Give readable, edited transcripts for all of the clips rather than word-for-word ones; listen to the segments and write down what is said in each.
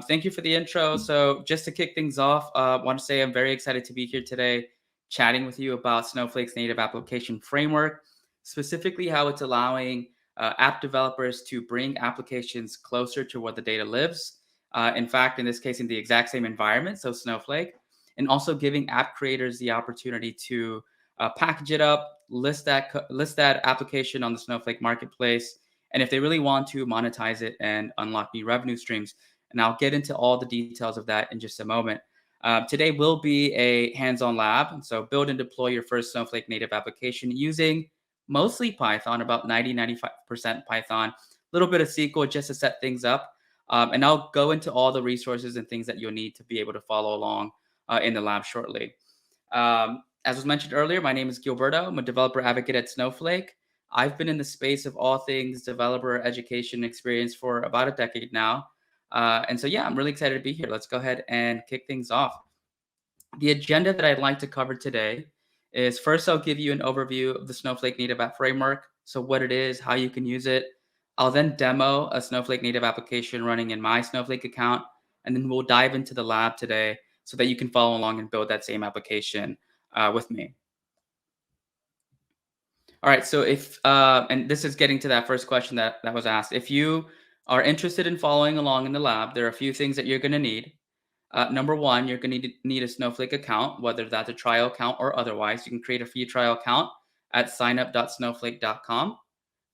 Thank you for the intro. So, just to kick things off, I want to say I'm very excited to be here today chatting with you about Snowflake's native application framework, specifically how it's allowing app developers to bring applications closer to where the data lives. In fact, in this case, in the exact same environment, so Snowflake, and also giving app creators the opportunity to package it up, list that application on the Snowflake Marketplace, and if they really want to monetize it and unlock new revenue streams. And I'll get into all the details of that in just a moment. Today will be a hands-on lab. So build and deploy your first Snowflake native application using mostly Python, about 90-95% Python, a little bit of SQL just to set things up. And I'll go into all the resources and things that you'll need to be able to follow along in the lab shortly. As was mentioned earlier, my name is Gilberto. I'm a developer advocate at Snowflake. I've been in the space of all things developer education experience for about a decade now. And so, yeah, I'm really excited to be here. Let's go ahead and kick things off. The agenda that I'd like to cover today is first, I'll give you an overview of the Snowflake Native App framework. So, what it is, how you can use it. I'll then demo a Snowflake Native application running in my Snowflake account. And then we'll dive into the lab today so that you can follow along and build that same application with me. All right. So, and this is getting to that first question that was asked. If you are interested in following along in the lab, there are a few things that you're going to need. Number one, you're going to need a Snowflake account, whether that's a trial account or otherwise. You can create a free trial account at signup.snowflake.com.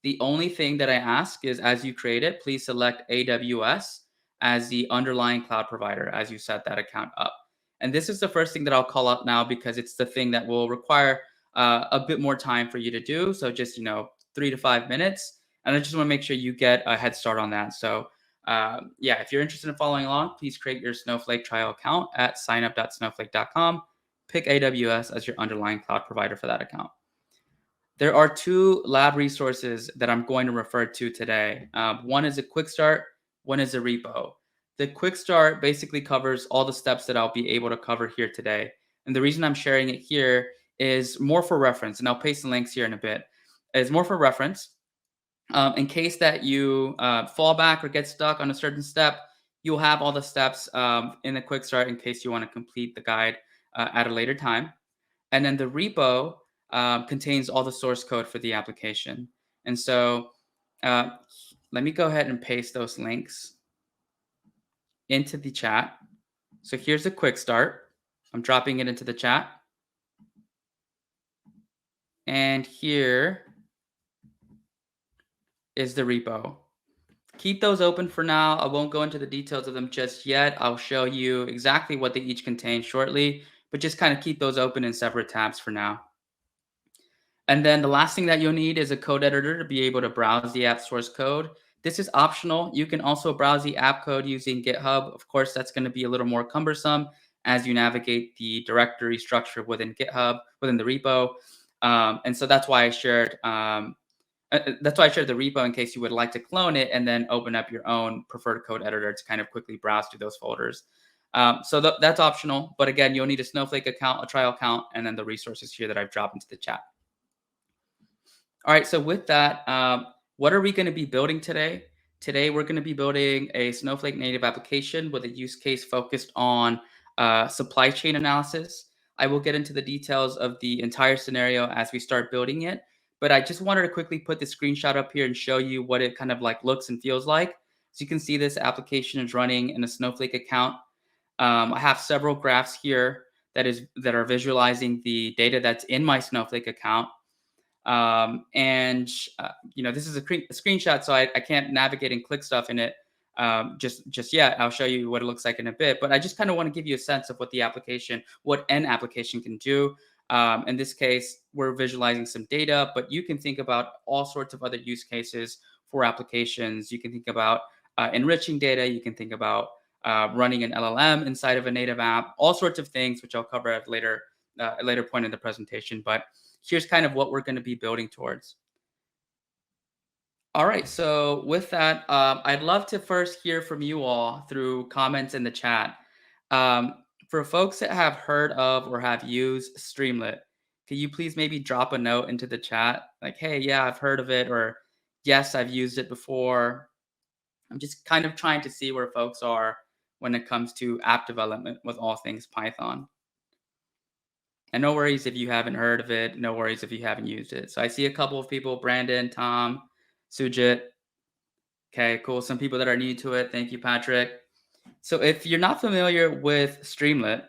The only thing that I ask is as you create it, please select AWS as the underlying cloud provider as you set that account up. And this is the first thing that I'll call out now because it's the thing that will require a bit more time for you to do. So just, 3 to 5 minutes. And I just want to make sure you get a head start on that. So yeah, if you're interested in following along, please create your Snowflake trial account at signup.snowflake.com. Pick AWS as your underlying cloud provider for that account. There are two lab resources that I'm going to refer to today. One is a quick start, one is a repo. The quick start basically covers all the steps that I'll be able to cover here today. And the reason I'm sharing it here is more for reference, and I'll paste the links here in a bit. It's more for reference. In case that you fall back or get stuck on a certain step, you'll have all the steps in the quick start in case you want to complete the guide at a later time. And then the repo contains all the source code for the application. And so uh, let me go ahead and paste those links into the chat. So here's a quick start. I'm dropping it into the chat. And here is the repo. Keep those open for now. I won't go into the details of them just yet. I'll show you exactly what they each contain shortly, but just kind of keep those open in separate tabs for now. And then the last thing that you'll need is a code editor to be able to browse the app source code. This is optional. You can also browse the app code using GitHub. Of course, that's going to be a little more cumbersome as you navigate the directory structure within GitHub, within the repo. And so that's why I shared the repo in case you would like to clone it and then open up your own preferred code editor to kind of quickly browse through those folders. So that's optional. But again, you'll need a Snowflake account, a trial account, and then the resources here that I've dropped into the chat. All right, so with that, what are we going to be building today? Today, we're going to be building a Snowflake native application with a use case focused on supply chain analysis. I will get into the details of the entire scenario as we start building it, but I just wanted to quickly put the screenshot up here and show you what it kind of like looks and feels like. So you can see this application is running in a Snowflake account. I have several graphs here that are visualizing the data that's in my Snowflake account. This is a screenshot, so I can't navigate and click stuff in it just yet. I'll show you what it looks like in a bit, but I just kind of want to give you a sense of what an application can do. In this case, we're visualizing some data, but you can think about all sorts of other use cases for applications. You can think about enriching data. You can think about running an LLM inside of a native app, all sorts of things, which I'll cover at a later point in the presentation. But here's kind of what we're going to be building towards. All right, so with that, I'd love to first hear from you all through comments in the chat. For folks that have heard of or have used Streamlit, can you please maybe drop a note into the chat? Like, hey, yeah, I've heard of it, or yes, I've used it before. I'm just kind of trying to see where folks are when it comes to app development with all things Python. And no worries if you haven't heard of it. No worries if you haven't used it. So I see a couple of people, Brandon, Tom, Sujit. Okay, cool. Some people that are new to it. Thank you, Patrick. So if you're not familiar with Streamlit,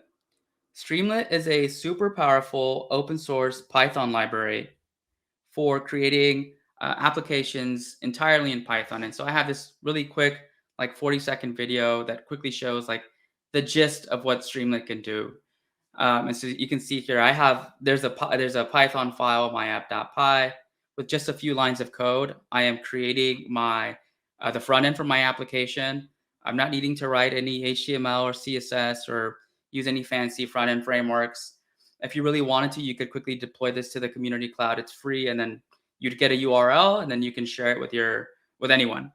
Streamlit is a super powerful open source Python library for creating applications entirely in Python. And so I have this really quick, like 40-second video that quickly shows like the gist of what Streamlit can do. And so you can see here, there's a Python file, myapp.py, with just a few lines of code. I am creating the front end for my application. I'm not needing to write any HTML or CSS or use any fancy front end frameworks. If you really wanted to, you could quickly deploy this to the community cloud. It's free, and then you'd get a URL, and then you can share it with anyone.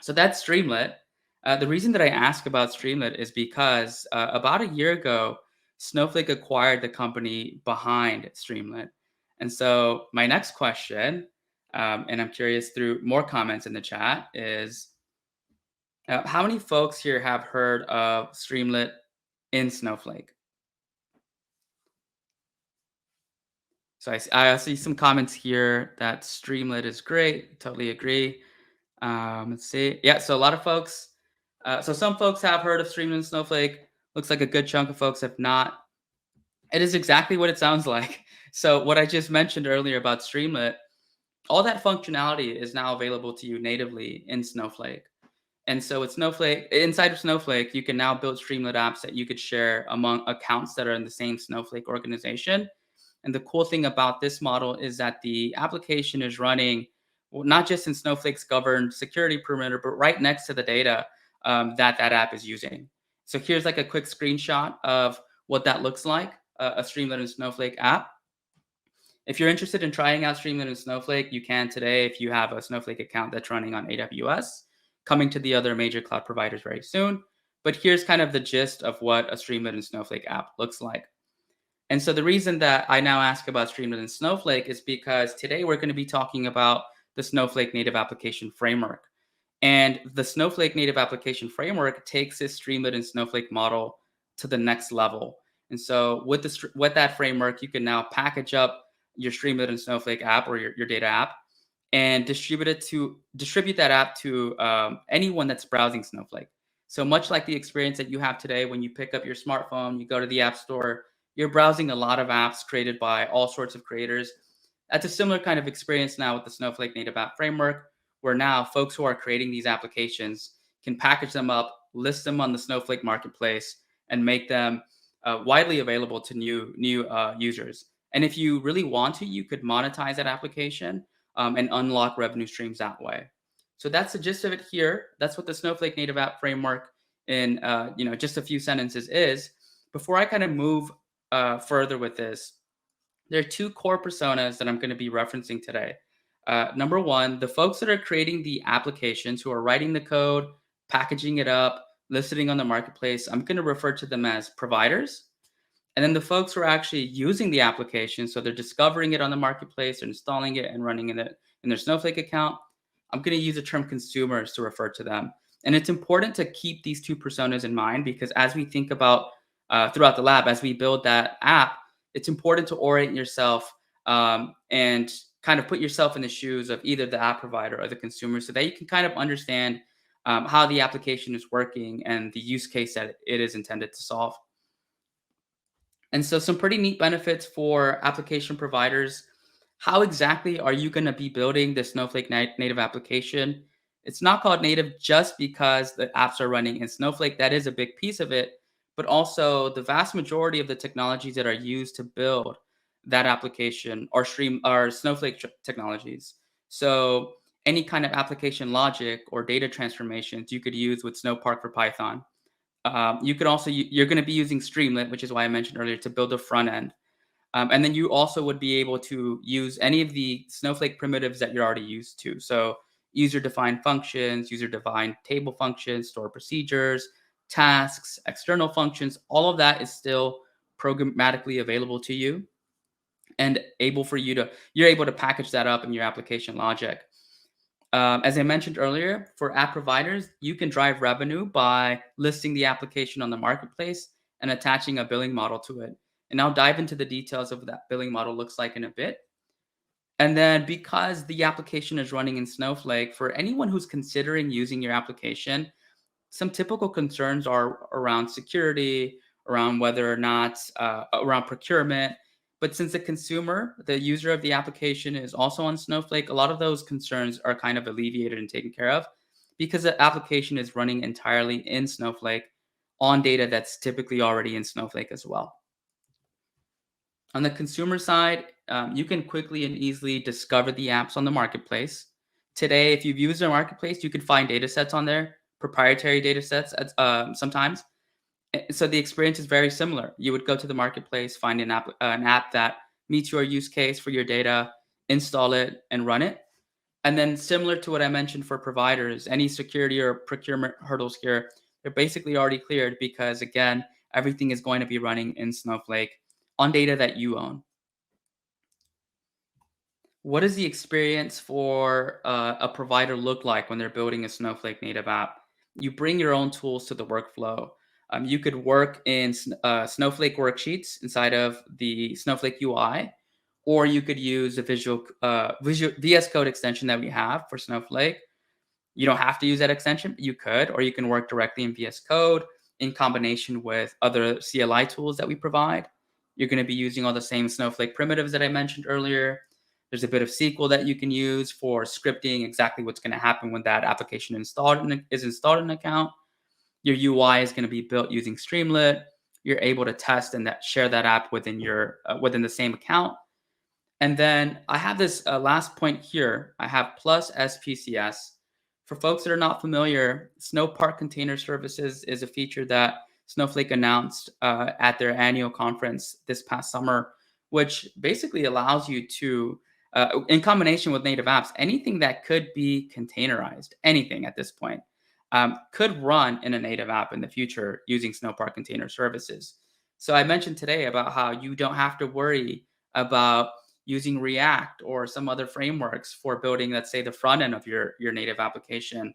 So that's Streamlit. The reason that I ask about Streamlit is because about a year ago, Snowflake acquired the company behind Streamlit. And so my next question, and I'm curious through more comments in the chat, is how many folks here have heard of Streamlit in Snowflake? So I see some comments here that Streamlit is great. Totally agree. Let's see. Yeah, so a lot of folks. So some folks have heard of Streamlit and Snowflake. Looks like a good chunk of folks have not. It is exactly what it sounds like. So what I just mentioned earlier about Streamlit, all that functionality is now available to you natively in Snowflake. And so with Snowflake, inside of Snowflake, you can now build Streamlit apps that you could share among accounts that are in the same Snowflake organization. And the cool thing about this model is that the application is running not just in Snowflake's governed security perimeter, but right next to the data that app is using. So here's like a quick screenshot of what that looks like, a Streamlit and Snowflake app. If you're interested in trying out Streamlit and Snowflake, you can today if you have a Snowflake account that's running on AWS, coming to the other major cloud providers very soon. But here's kind of the gist of what a Streamlit and Snowflake app looks like. And so the reason that I now ask about Streamlit and Snowflake is because today we're going to be talking about the Snowflake Native Application Framework. And the Snowflake Native Application Framework takes this Streamlit and Snowflake model to the next level. And so with that framework, you can now package up your Streamlit and Snowflake app or your data app and distribute that app to anyone that's browsing Snowflake. So much like the experience that you have today when you pick up your smartphone, you go to the App Store, you're browsing a lot of apps created by all sorts of creators. That's a similar kind of experience now with the Snowflake Native App Framework, where now folks who are creating these applications can package them up, list them on the Snowflake Marketplace, and make them widely available to new users. And if you really want to, you could monetize that application and unlock revenue streams that way. So that's the gist of it here. That's what the Snowflake Native App Framework in just a few sentences is. Before I kind of move further with this, there are two core personas that I'm going to be referencing today. Number one, the folks that are creating the applications, who are writing the code, packaging it up, listing on the marketplace. I'm going to refer to them as providers. And then the folks who are actually using the application, so they're discovering it on the marketplace, they're installing it and running it in their Snowflake account. I'm going to use the term consumers to refer to them. And it's important to keep these two personas in mind because as we think about throughout the lab, as we build that app, it's important to orient yourself and kind of put yourself in the shoes of either the app provider or the consumer so that you can kind of understand how the application is working and the use case that it is intended to solve. And so some pretty neat benefits for application providers. How exactly are you going to be building the Snowflake native application? It's not called native just because the apps are running in Snowflake. That is a big piece of it, but also the vast majority of the technologies that are used to build that application are Snowflake technologies. So any kind of application logic or data transformations you could use with Snowpark for Python. You could also you're going to be using Streamlit, which is why I mentioned earlier, to build a front end. And then you also would be able to use any of the Snowflake primitives that you're already used to. So user-defined functions, user-defined table functions, store procedures, tasks, external functions, all of that is still programmatically available to you and you're able to package that up in your application logic. As I mentioned earlier, for app providers, you can drive revenue by listing the application on the marketplace and attaching a billing model to it. And I'll dive into the details of what that billing model looks like in a bit. And then because the application is running in Snowflake, for anyone who's considering using your application, some typical concerns are around security, around whether or not around procurement. But since the consumer, the user of the application, is also on Snowflake, a lot of those concerns are kind of alleviated and taken care of because the application is running entirely in Snowflake on data that's typically already in Snowflake as well. On the consumer side, you can quickly and easily discover the apps on the marketplace. Today, if you've used the marketplace, you can find data sets on there, proprietary data sets sometimes. So the experience is very similar. You would go to the marketplace, find an app that meets your use case for your data, install it, and run it. And then, similar to what I mentioned for providers, any security or procurement hurdles here, they're basically already cleared because, again, everything is going to be running in Snowflake on data that you own. What does the experience for a provider look like when they're building a Snowflake native app? You bring your own tools to the workflow. You could work in Snowflake worksheets inside of the Snowflake UI, or you could use a visual VS Code extension that we have for Snowflake. You don't have to use that extension, but you could, or you can work directly in VS Code in combination with other CLI tools that we provide. You're going to be using all the same Snowflake primitives that I mentioned earlier. There's a bit of SQL that you can use for scripting exactly what's going to happen when that application is installed in an account. Your UI is going to be built using Streamlit. You're able to test and share that app within the same account. And then I have this last point here. I have plus SPCS. For folks that are not familiar, Snowpark Container Services is a feature that Snowflake announced at their annual conference this past summer, which basically allows you to, in combination with native apps, anything that could be containerized, anything at this point, could run in a native app in the future using Snowpark Container Services. So I mentioned today about how you don't have to worry about using React or some other frameworks for building, let's say, the front end of your native application.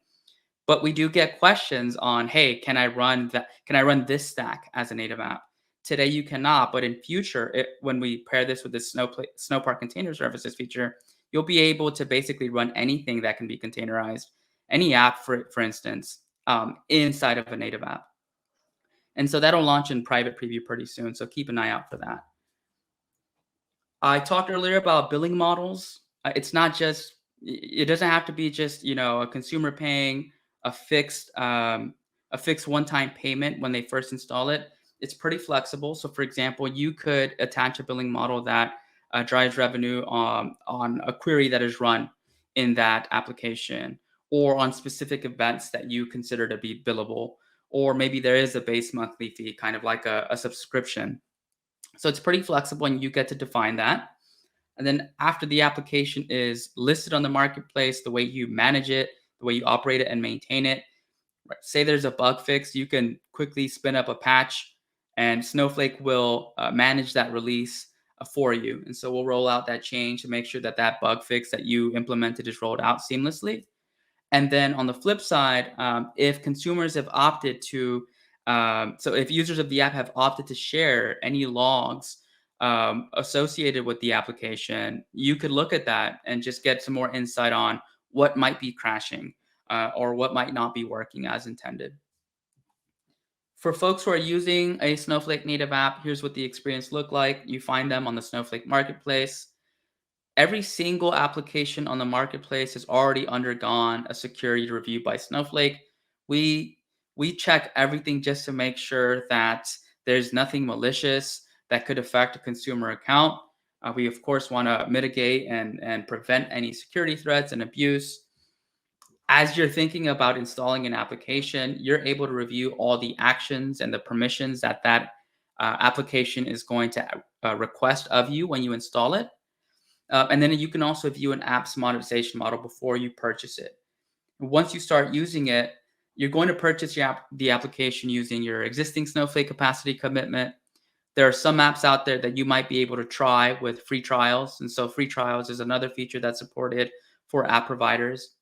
But we do get questions on, hey, can I run that? Can I run this stack as a native app? Today you cannot, but in future, when we pair this with the Snowpark Container Services feature, you'll be able to basically run anything that can be containerized, any app, for instance, inside of a native app. And so that'll launch in private preview pretty soon. So keep an eye out for that. I talked earlier about billing models. It's not just it doesn't have to be just, a consumer paying a fixed a fixed one-time payment when they first install it. It's pretty flexible. So for example, you could attach a billing model that drives revenue on a query that is run in that application, or on specific events that you consider to be billable, or maybe there is a base monthly fee, kind of like a subscription. So it's pretty flexible and you get to define that. And then after the application is listed on the marketplace, the way you manage it, the way you operate it and maintain it, right? Say there's a bug fix, you can quickly spin up a patch and Snowflake will manage that release for you. And so we'll roll out that change to make sure that that bug fix that you implemented is rolled out seamlessly. And then on the flip side, if consumers have opted to, so if users of the app have opted to share any logs associated with the application, you could look at that and just get some more insight on what might be crashing or what might not be working as intended. For folks who are using a Snowflake native app, here's what the experience look like. You find them on the Snowflake Marketplace. Every single application on the marketplace has already undergone a security review by Snowflake. We we check everything just to make sure that there's nothing malicious that could affect a consumer account. We of course want to mitigate and prevent any security threats and abuse. As you're thinking about installing an application, you're able to review all the actions and the permissions that application is going to request of you when you install it. And then you can also view an app's monetization model before you purchase it. Once you start using it, you're going to purchase the application using your existing Snowflake capacity commitment. There are some apps out there that you might be able to try with free trials. And so free trials is another feature that's supported for app providers.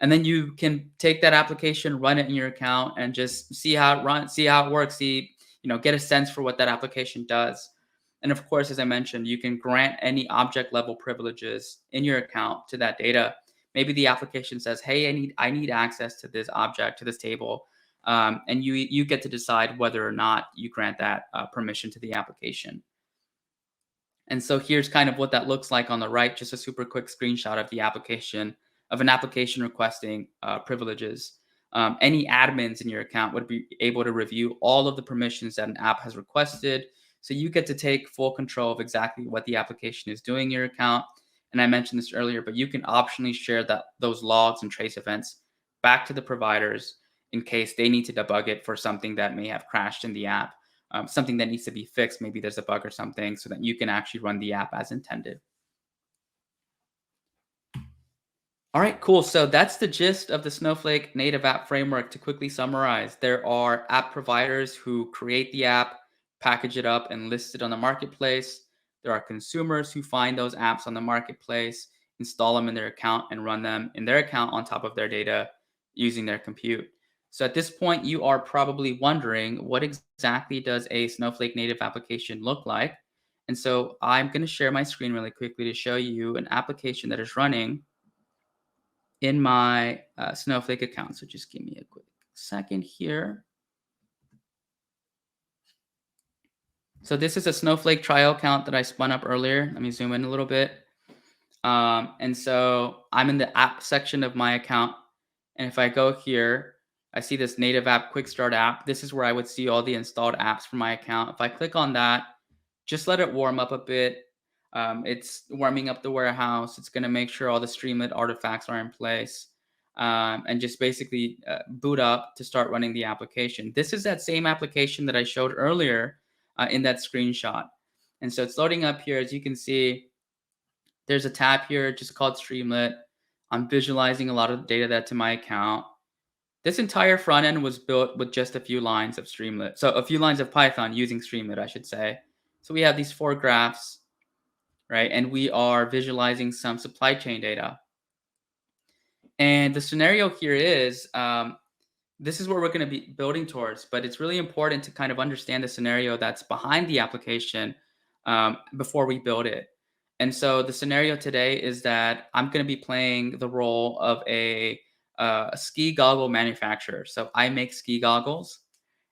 And then you can take that application, run it in your account, and just see how it runs, see how it works, see, get a sense for what that application does. And of course, as I mentioned, you can grant any object level privileges in your account to that data. Maybe the application says, "Hey, I need access to this object, to this table," and you get to decide whether or not you grant that permission to the application. And so here's kind of what that looks like on the right, just a super quick screenshot of the application, of an application requesting privileges. Any admins in your account would be able to review all of the permissions that an app has requested. So you get to take full control of exactly what the application is doing in your account. And I mentioned this earlier, but you can optionally share those logs and trace events back to the providers in case they need to debug it for something that may have crashed in the app, something that needs to be fixed. Maybe there's a bug or something, so that you can actually run the app as intended. All right, cool. So that's the gist of the Snowflake Native App Framework. To quickly summarize, there are app providers who create the app, package it up, and list it on the marketplace. There are consumers who find those apps on the marketplace, install them in their account, and run them in their account on top of their data using their compute. So at this point, you are probably wondering, what exactly does a Snowflake native application look like? And so I'm going to share my screen really quickly to show you an application that is running in my Snowflake account. So just give me a quick second here. So this is a Snowflake trial account that I spun up earlier. Let me zoom in a little bit. And so I'm in the app section of my account. And if I go here, I see this native app quick start app. This is where I would see all the installed apps for my account. If I click on that, just let it warm up a bit. It's warming up the warehouse. It's going to make sure all the Streamlit artifacts are in place, and just basically boot up to start running the application. This is that same application that I showed earlier in that screenshot. And so it's loading up here. As you can see, there's a tab here just called Streamlit. I'm visualizing a lot of the data that's in my account. This entire front end was built with just a few lines of Streamlit. So a few lines of Python using Streamlit, I should say. So we have these 4 graphs, right? And we are visualizing some supply chain data. And the scenario here is, this is where we're going to be building towards, but it's really important to kind of understand the scenario that's behind the application before we build it. And so the scenario today is that I'm going to be playing the role of a ski goggle manufacturer. So I make ski goggles,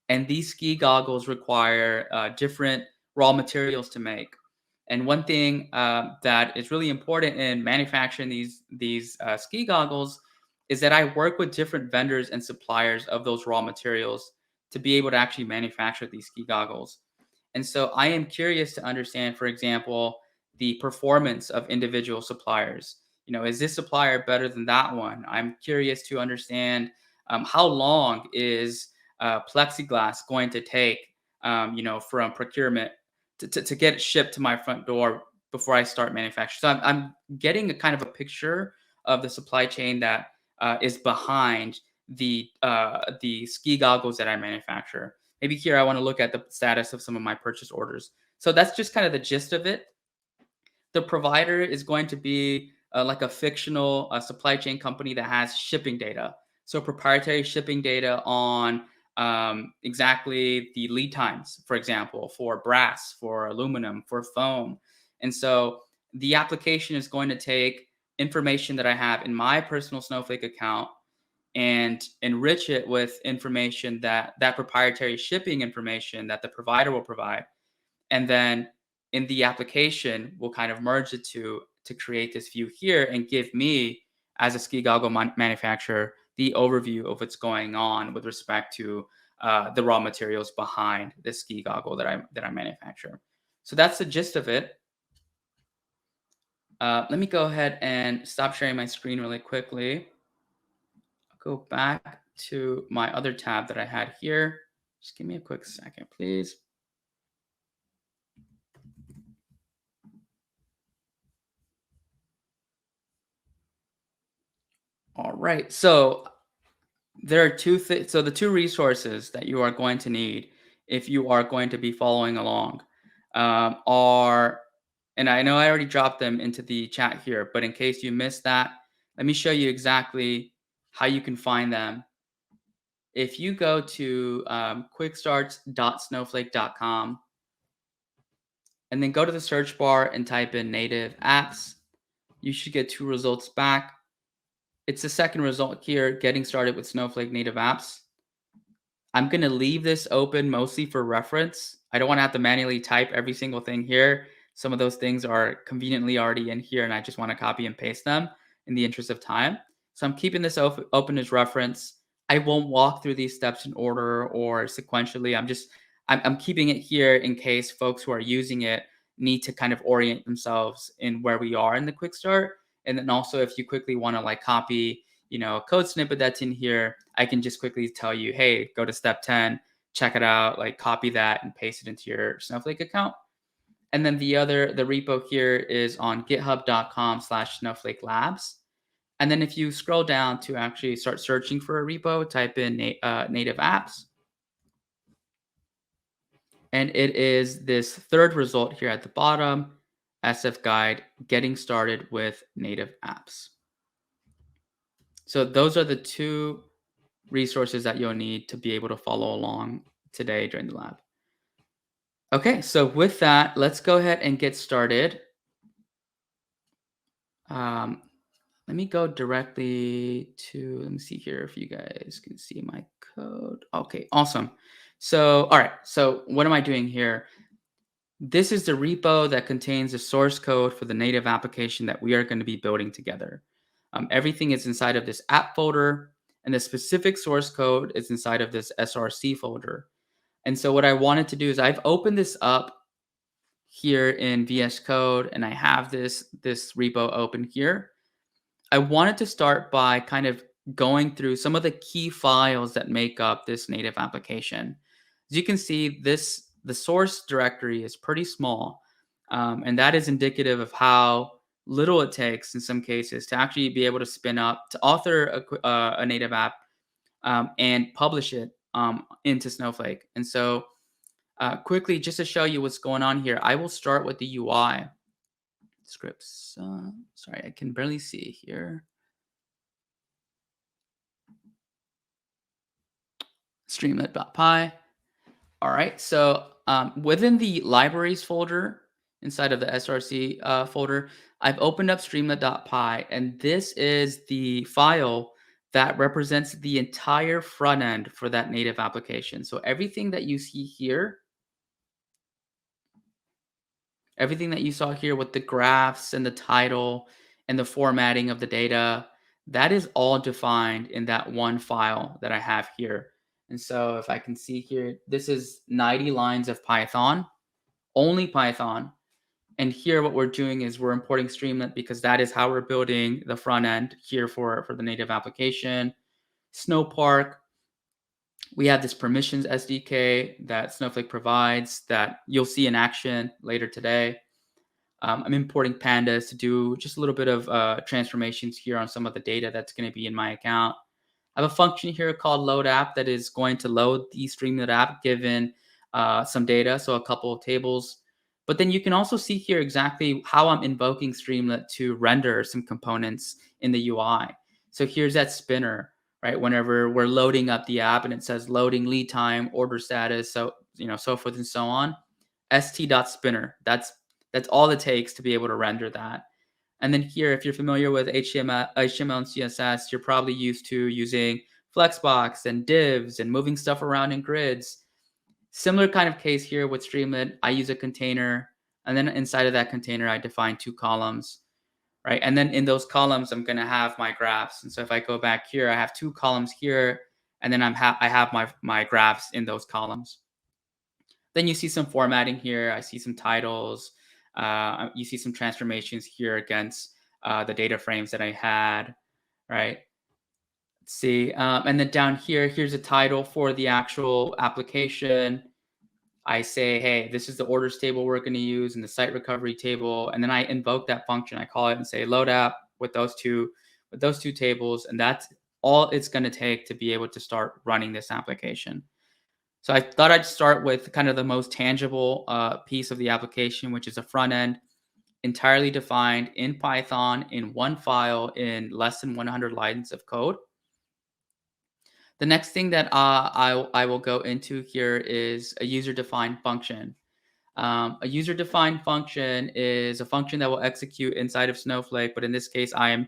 and these ski goggles require different raw materials to make. And one thing that is really important in manufacturing these ski goggles is that I work with different vendors and suppliers of those raw materials to be able to actually manufacture these ski goggles. And so I am curious to understand, for example, the performance of individual suppliers. Is this supplier better than that one? I'm curious to understand how long is plexiglass going to take, from procurement to get it shipped to my front door before I start manufacturing. So I'm getting a kind of a picture of the supply chain that is behind the ski goggles that I manufacture. Maybe here I want to look at the status of some of my purchase orders. So that's just kind of the gist of it. The provider is going to be like a fictional supply chain company that has shipping data. So proprietary shipping data on exactly the lead times, for example, for brass, for aluminum, for foam. And so the application is going to take information that I have in my personal Snowflake account and enrich it with information that proprietary shipping information that the provider will provide. And then in the application, we'll kind of merge the two to create this view here and give me, as a ski goggle manufacturer, the overview of what's going on with respect to the raw materials behind the ski goggle that I manufacture. So that's the gist of it. Let me go ahead and stop sharing my screen really quickly. I'll go back to my other tab that I had here. Just give me a quick second, please. All right. So there are two things. So the two resources that you are going to need if you are going to be following along are, and I know I already dropped them into the chat here, but in case you missed that, let me show you exactly how you can find them. If you go to quickstarts.snowflake.com and then go to the search bar and type in native apps, you should get two results back. It's the second result here, getting started with Snowflake native apps. I'm going to leave this open mostly for reference. I don't want to have to manually type every single thing here. Some of those things are conveniently already in here, and I just want to copy and paste them in the interest of time. So I'm keeping this open as reference. I won't walk through these steps in order or sequentially. I'm keeping it here in case folks who are using it need to kind of orient themselves in where we are in the quick start. And then also if you quickly want to like copy a code snippet that's in here, I can just quickly tell you, hey, go to step 10, check it out, like copy that and paste it into your Snowflake account. And then the repo here is on github.com/Snowflake Labs. And then if you scroll down to actually start searching for a repo, type in native apps. And it is this third result here at the bottom, SF guide, getting started with native apps. So those are the two resources that you'll need to be able to follow along today during the lab. Okay, so with that, let's go ahead and get started. Um, let me go directly to, let me see here if you guys can see my code. Okay, awesome. So, all right, so what am I doing here? This is the repo that contains the source code for the native application that we are going to be building together. Everything is inside of this app folder, and the specific source code is inside of this SRC folder. And so what I wanted to do is I've opened this up here in VS Code, and I have this repo open here. I wanted to start by kind of going through some of the key files that make up this native application. As you can see, the source directory is pretty small, and that is indicative of how little it takes in some cases to actually be able to spin up, to author a native app, and publish it into Snowflake. And so quickly, just to show you what's going on here, I will start with the UI scripts. Sorry, I can barely see here. Streamlit.py. All right, so within the libraries folder inside of the SRC folder, I've opened up streamlit.py, and this is the file that represents the entire front end for that native application. So everything that you see here, everything that you saw here with the graphs and the title and the formatting of the data, that is all defined in that one file that I have here. And so if I can see here, this is 90 lines of Python, only Python. And here what we're doing is we're importing Streamlit because that is how we're building the front end here for the native application. Snowpark, we have this permissions SDK that Snowflake provides that you'll see in action later today. I'm importing pandas to do just a little bit of transformations here on some of the data that's going to be in my account. I have a function here called load app that is going to load the Streamlit app given some data, so a couple of tables. But then you can also see here exactly how I'm invoking Streamlit to render some components in the UI. So here's that spinner, right? Whenever we're loading up the app and it says loading lead time, order status, so so forth and so on. st.spinner. That's all it takes to be able to render that. And then here, if you're familiar with HTML and CSS, you're probably used to using Flexbox and divs and moving stuff around in grids. Similar kind of case here with Streamlit. I use a container, and then inside of that container, I define two columns, right? And then in those columns, I'm going to have my graphs. And so if I go back here, I have two columns here, and then I have my graphs in those columns. Then you see some formatting here. I see some titles. You see some transformations here against the data frames that I had, right? Let's see. And then down here, here's a title for the actual application. I say, hey, this is the orders table we're going to use and the site recovery table. And then I invoke that function. I call it and say load app with those two tables. And that's all it's going to take to be able to start running this application. So I thought I'd start with kind of the most tangible piece of the application, which is a front end entirely defined in Python in one file in less than 100 lines of code. The next thing that I will go into here is a user-defined function. A user-defined function is a function that will execute inside of Snowflake, but in this case, I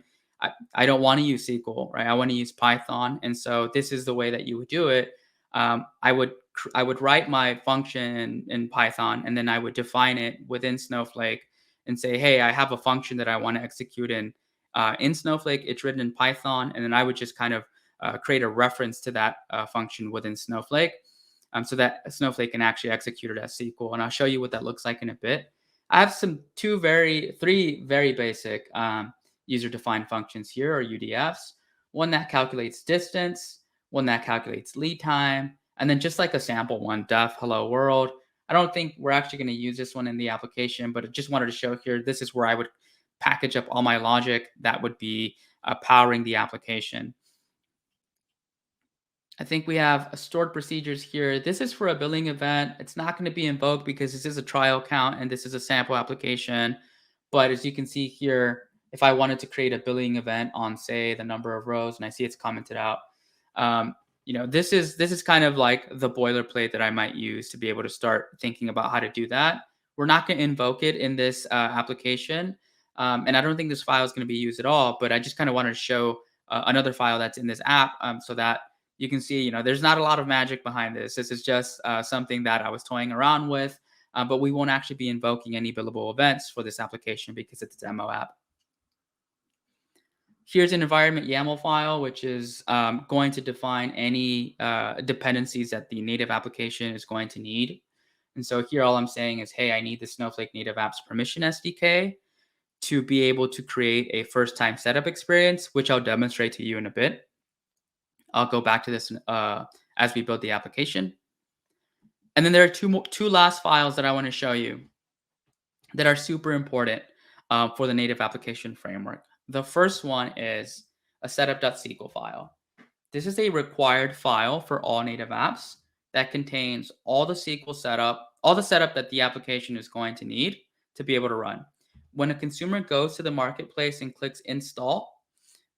don't want to use SQL, right? I want to use Python, and so this is the way that you would do it. I would write my function in Python, and then I would define it within Snowflake and say, hey, I have a function that I want to execute in Snowflake. It's written in Python, and then I would just kind of create a reference to that function within Snowflake, so that Snowflake can actually execute it as SQL. And I'll show you what that looks like in a bit. I have three very basic user-defined functions here, or UDFs. One that calculates distance, one that calculates lead time, and then just like a sample one, def hello world. I don't think we're actually going to use this one in the application, but I just wanted to show here, this is where I would package up all my logic that would be powering the application. I think we have a stored procedures here. This is for a billing event. It's not going to be invoked because this is a trial count and this is a sample application. But as you can see here, if I wanted to create a billing event on, say, the number of rows, and I see it's commented out, um, this is kind of like the boilerplate that I might use to be able to start thinking about how to do that. We're not going to invoke it in this application, and I don't think this file is going to be used at all. But I just kind of wanted to show another file that's in this app, so that you can see, there's not a lot of magic behind this. This is just something that I was toying around with, but we won't actually be invoking any billable events for this application because it's a demo app. Here's an environment YAML file, which is going to define any dependencies that the native application is going to need. And so here, all I'm saying is, hey, I need the Snowflake Native App's permission SDK to be able to create a first-time setup experience, which I'll demonstrate to you in a bit. I'll go back to this as we build the application. And then there are two last files that I want to show you that are super important for the native application framework. The first one is a setup.sql file. This is a required file for all native apps that contains all the SQL setup, all the setup that the application is going to need to be able to run. When a consumer goes to the marketplace and clicks install,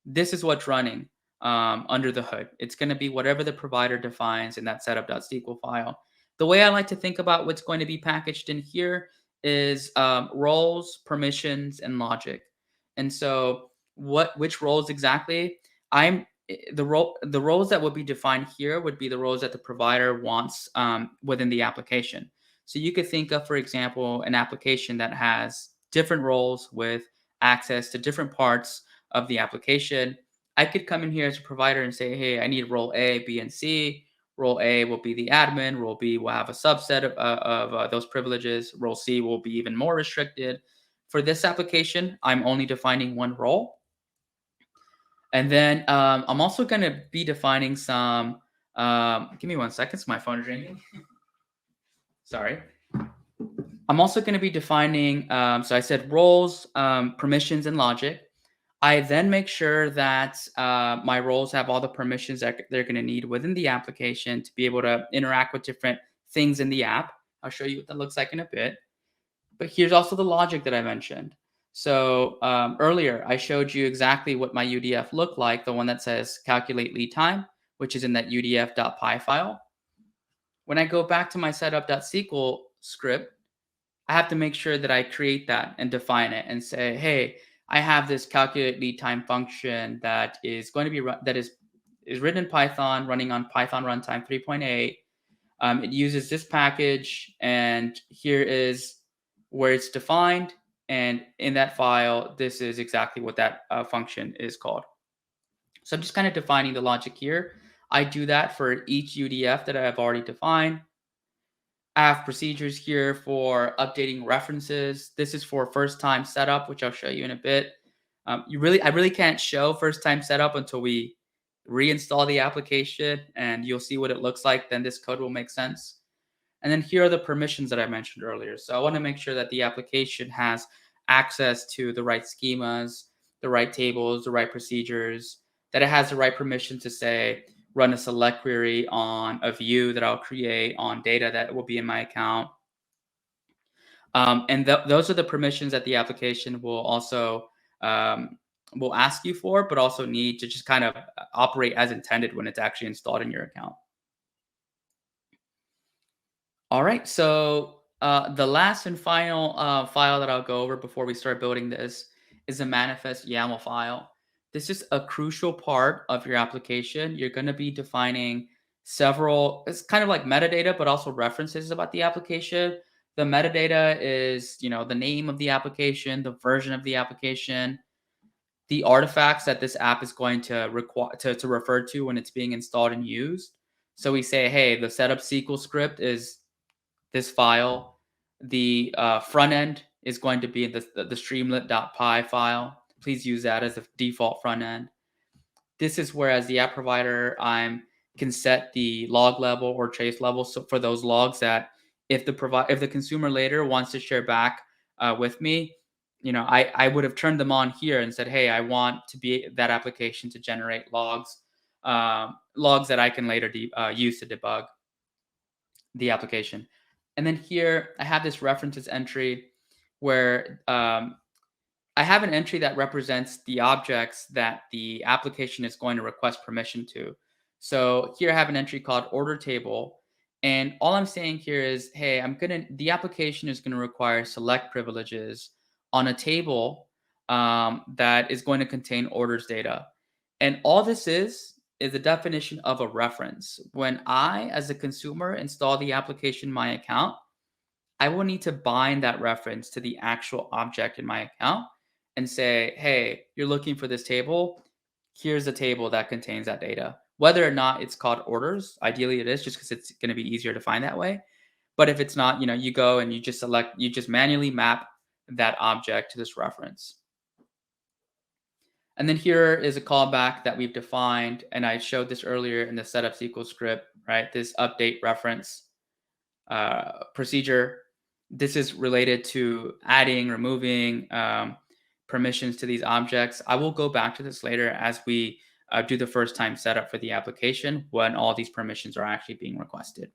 this is what's running under the hood. It's going to be whatever the provider defines in that setup.sql file. The way I like to think about what's going to be packaged in here is roles, permissions, and logic. And so, which roles exactly? The roles that would be defined here would be the roles that the provider wants within the application. So you could think of, for example, an application that has different roles with access to different parts of the application. I could come in here as a provider and say, hey, I need role A, B, and C. Role A will be the admin. Role B will have a subset of those privileges. Role C will be even more restricted. For this application, I'm only defining one role. And then I'm also going to be defining some. Give me 1 second. My phone is ringing. Sorry. I'm also going to be defining. So I said roles, permissions, and logic. I then make sure that my roles have all the permissions that they're going to need within the application to be able to interact with different things in the app. I'll show you what that looks like in a bit. But here's also the logic that I mentioned. So earlier, I showed you exactly what my UDF looked like, the one that says calculate lead time, which is in that udf.py file. When I go back to my setup.sql script, I have to make sure that I create that and define it and say, hey, I have this calculate lead time function that is going to be is written in Python, running on Python runtime 3.8. It uses this package, and here is where it's defined. And in that file, this is exactly what that function is called. So I'm just kind of defining the logic here. I do that for each UDF that I have already defined. I have procedures here for updating references. This is for first time setup, which I'll show you in a bit. I really can't show first time setup until we reinstall the application, and you'll see what it looks like. Then this code will make sense. And then here are the permissions that I mentioned earlier. So I want to make sure that the application has access to the right schemas, the right tables, the right procedures, that it has the right permission to say, run a select query on a view that I'll create on data that will be in my account. And those are the permissions that the application will also will ask you for, but also need to just kind of operate as intended when it's actually installed in your account. All right, so the last and final file that I'll go over before we start building this is a manifest YAML file. This is a crucial part of your application. You're going to be defining several, it's kind of like metadata, but also references about the application. The metadata is, the name of the application, the version of the application, the artifacts that this app is going to require to refer to when it's being installed and used. So we say, hey, the setup SQL script is this file. The front end is going to be the streamlit.py file. Please use that as the default front end. This is where, as the app provider, I can set the log level or trace level, so for those logs that if the consumer later wants to share back with me, I would have turned them on here and said, hey, I want to be that application to generate logs that I can later use to debug the application. And then here I have this references entry where I have an entry that represents the objects that the application is going to request permission to. So here I have an entry called order table. And all I'm saying here is, hey, the application is going to require select privileges on a table that is going to contain orders data. And all this is the definition of a reference. When I, as a consumer, install the application in my account, I will need to bind that reference to the actual object in my account and say, hey, you're looking for this table. Here's a table that contains that data. Whether or not it's called orders, ideally it is just because it's going to be easier to find that way. But if it's not, you go and you just manually map that object to this reference. And then here is a callback that we've defined, and I showed this earlier in the setup SQL script, right? This update reference procedure. This is related to adding, removing permissions to these objects. I will go back to this later as we do the first time setup for the application when all these permissions are actually being requested.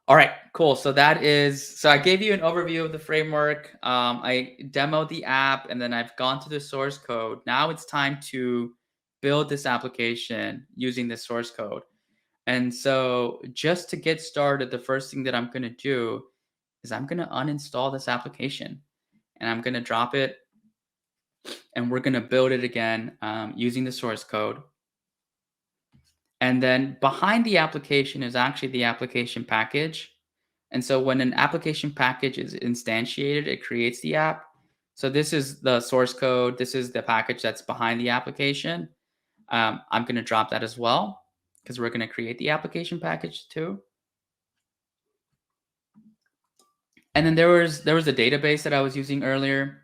All right, cool. So I gave you an overview of the framework. I demoed the app and then I've gone to the source code. Now it's time to build this application using the source code. And so just to get started, the first thing that I'm going to do is I'm going to uninstall this application and I'm going to drop it and we're going to build it again using the source code. And then behind the application is actually the application package. And so when an application package is instantiated, it creates the app. So this is the source code. This is the package that's behind the application. I'm going to drop that as well because we're going to create the application package too. And then there was a database that I was using earlier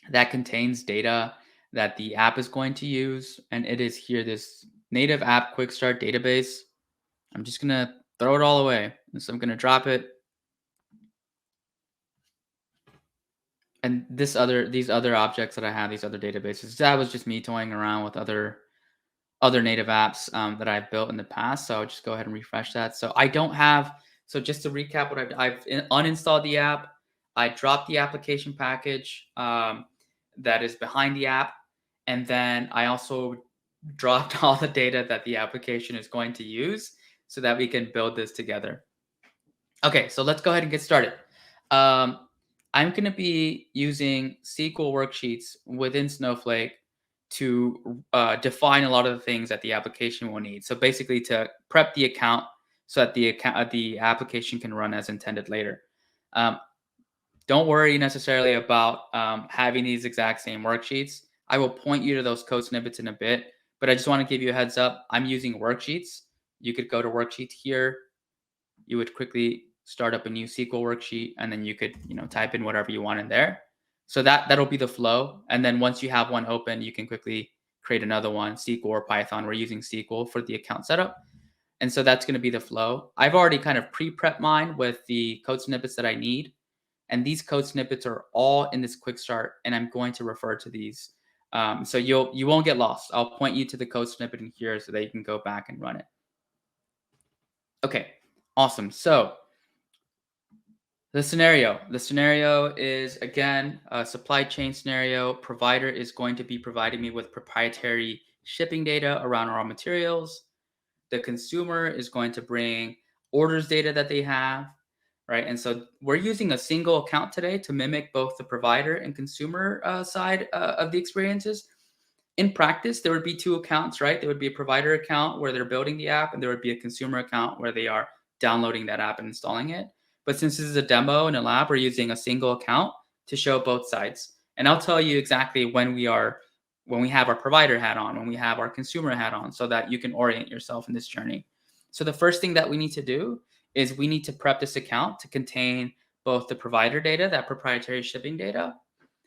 that contains data that the app is going to use. And it is here, this native app quick start database. I'm just going to throw it all away. So I'm going to drop it. And these other objects that I have, these other databases, that was just me toying around with other native apps that I've built in the past. So I'll just go ahead and refresh that. So I don't have. So just to recap, what I've uninstalled the app. I dropped the application package that is behind the app, and then I also dropped all the data that the application is going to use, so that we can build this together. Okay, so let's go ahead and get started. I'm going to be using SQL worksheets within Snowflake to define a lot of the things that the application will need. So basically, to prep the account so that the application can run as intended later. Don't worry necessarily about having these exact same worksheets. I will point you to those code snippets in a bit, but I just want to give you a heads up. I'm using worksheets. You could go to worksheet here. You would quickly start up a new SQL worksheet, and then you could type in whatever you want in there. So that'll be the flow. And then once you have one open, you can quickly create another one, SQL or Python. We're using SQL for the account setup. And so that's going to be the flow. I've already kind of pre-prepped mine with the code snippets that I need. And these code snippets are all in this quick start, and I'm going to refer to these. So you won't get lost. I'll point you to the code snippet in here so that you can go back and run it. Okay, awesome. So The scenario is, again, a supply chain scenario. Provider is going to be providing me with proprietary shipping data around raw materials. The consumer is going to bring orders data that they have, right? And so we're using a single account today to mimic both the provider and consumer side of the experiences. In practice, there would be two accounts, right? There would be a provider account where they're building the app, and there would be a consumer account where they are downloading that app and installing it. But since this is a demo in a lab, we're using a single account to show both sides. And I'll tell you exactly when we have our provider hat on, when we have our consumer hat on, so that you can orient yourself in this journey. So the first thing that we need to do is we need to prep this account to contain both the provider data, that proprietary shipping data,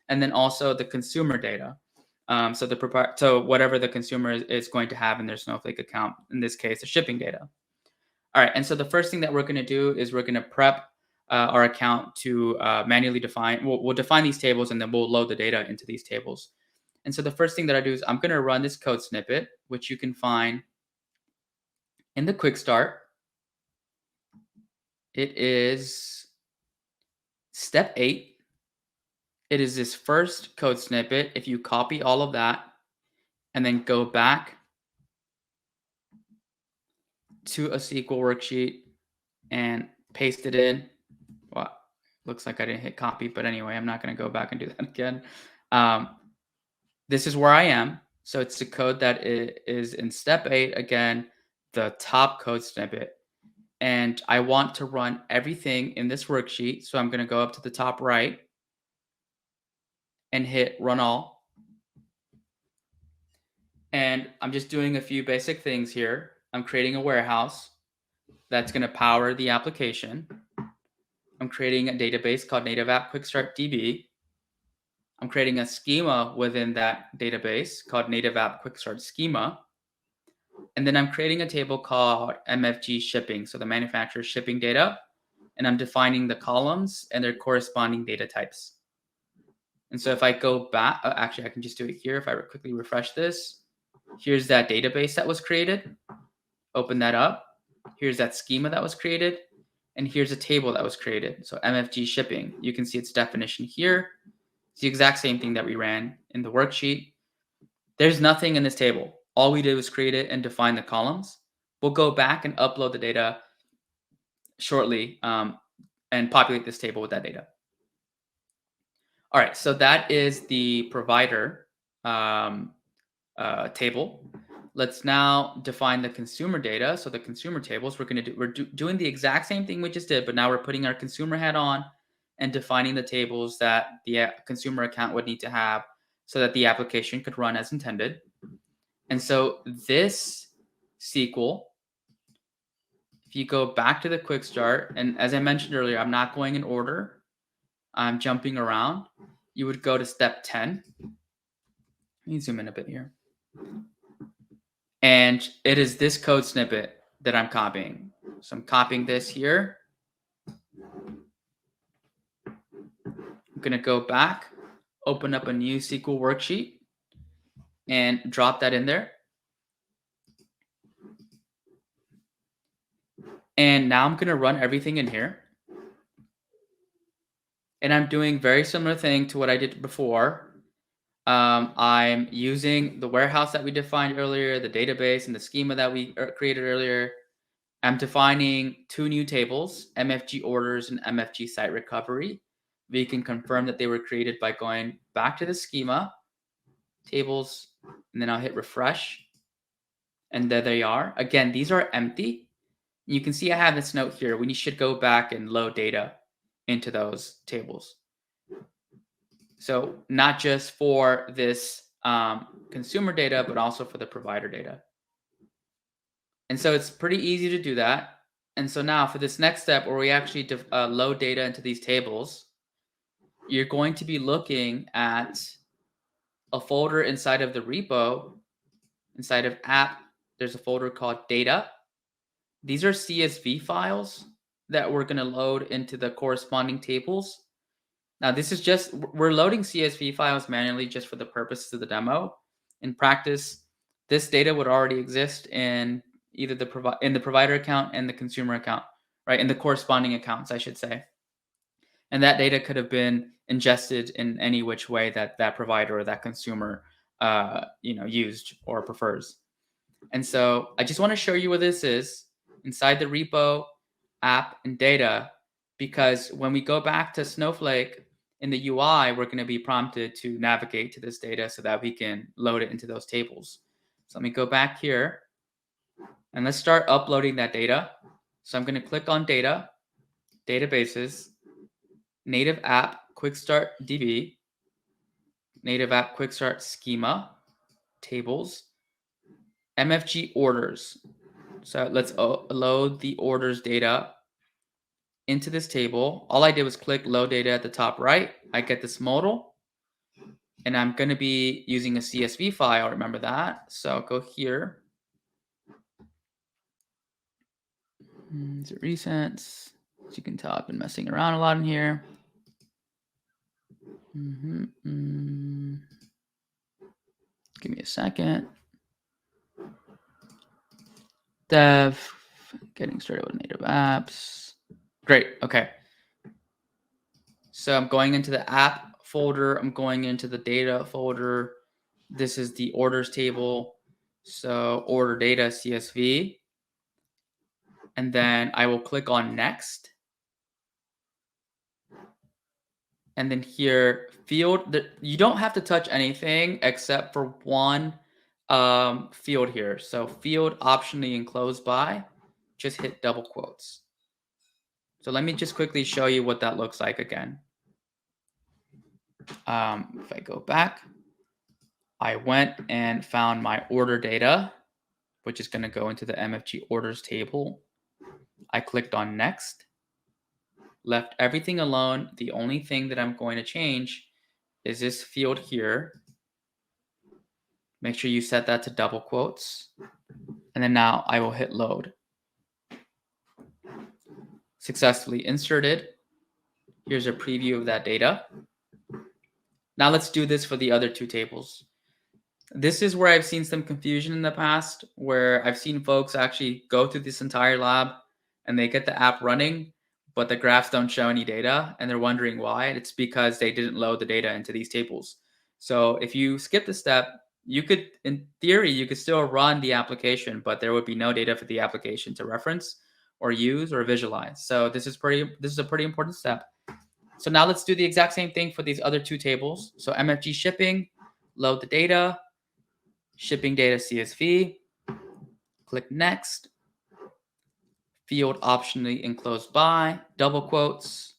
and then also the consumer data. So whatever the consumer is going to have in their Snowflake account, in this case, the shipping data. All right, and so the first thing that we're going to do is we're going to prep our account to manually define. We'll define these tables, and then we'll load the data into these tables. And so the first thing that I do is I'm going to run this code snippet, which you can find in the quick start. It is step 8. It is this first code snippet. If you copy all of that and then go back to a SQL worksheet and paste it in. Well, looks like I didn't hit copy, but anyway, I'm not going to go back and do that again. This is where I am. So it's the code that is in step 8. Again, the top code snippet. And I want to run everything in this worksheet. So I'm going to go up to the top right and hit run all. And I'm just doing a few basic things here. I'm creating a warehouse that's going to power the application. I'm creating a database called Native App Quick Start DB. I'm creating a schema within that database called Native App Quick Start Schema. And then I'm creating a table called MFG shipping, so the manufacturer shipping data. And I'm defining the columns and their corresponding data types. And so if I go back, actually, I can just do it here. If I quickly refresh this, here's that database that was created. Open that up. Here's that schema that was created. And here's a table that was created. So MFG shipping, you can see its definition here. It's the exact same thing that we ran in the worksheet. There's nothing in this table. All we did was create it and define the columns. We'll go back and upload the data shortly and populate this table with that data. All right, so that is the provider table. Let's now define the consumer data. So the consumer tables, we're doing the exact same thing we just did, but now we're putting our consumer hat on and defining the tables that the consumer account would need to have so that the application could run as intended. And so this SQL, if you go back to the quick start, and as I mentioned earlier, I'm not going in order. I'm jumping around. You would go to step 10. Let me zoom in a bit here. And it is this code snippet that I'm copying. So I'm copying this here. I'm going to go back, open up a new SQL worksheet, and drop that in there. And now I'm going to run everything in here. And I'm doing very similar thing to what I did before. I'm using the warehouse that we defined earlier, the database and the schema that we created earlier. I'm defining two new tables, MFG orders and MFG site recovery. We can confirm that they were created by going back to the schema, tables, and then I'll hit refresh. And there they are. Again, these are empty. You can see I have this note here. We should go back and load data into those tables. So not just for this consumer data, but also for the provider data. And so it's pretty easy to do that. And so now for this next step where we actually load data into these tables, you're going to be looking at a folder inside of the repo, inside of app, there's a folder called data. These are CSV files that we're going to load into the corresponding tables. Now this is just, we're loading CSV files manually just for the purposes of the demo. In practice, this data would already exist in either the provider account and the consumer account, right? In the corresponding accounts, I should say. And that data could have been ingested in any which way that that provider or that consumer used or prefers. And so I just want to show you what this is inside the repo, app, and data, because when we go back to Snowflake in the UI, we're going to be prompted to navigate to this data so that we can load it into those tables. So let me go back here and let's start uploading that data. So I'm going to click on data, databases, native app, quick start DB, native app, quick start schema, tables, MFG orders. So let's load the orders data into this table. All I did was click load data at the top right. I get this modal, and I'm going to be using a CSV file. Remember that. So I'll go here. Is it recents? As you can tell, I've been messing around a lot in here. Give me a second. Dev, getting started with native apps. Great. Okay. So I'm going into the app folder. I'm going into the data folder. This is the orders table. So order data CSV. And then I will click on next. And then here, field, you don't have to touch anything except for one field here. So field optionally enclosed by, just hit double quotes. So let me just quickly show you what that looks like again. If I go back, I went and found my order data, which is going to go into the MFG orders table. I clicked on next, left everything alone. The only thing that I'm going to change is this field here. Make sure you set that to double quotes. And then now I will hit load. Successfully inserted. Here's a preview of that data. Now let's do this for the other two tables. This is where I've seen some confusion in the past, where I've seen folks actually go through this entire lab and they get the app running, but the graphs don't show any data, and they're wondering why. It's because they didn't load the data into these tables. So if you skip the step, you could, in theory, you could still run the application, but there would be no data for the application to reference or use or visualize. So this is a pretty important step. So now let's do the exact same thing for these other two tables. So MFG shipping, load the data, shipping data CSV, click next, field optionally enclosed by, double quotes,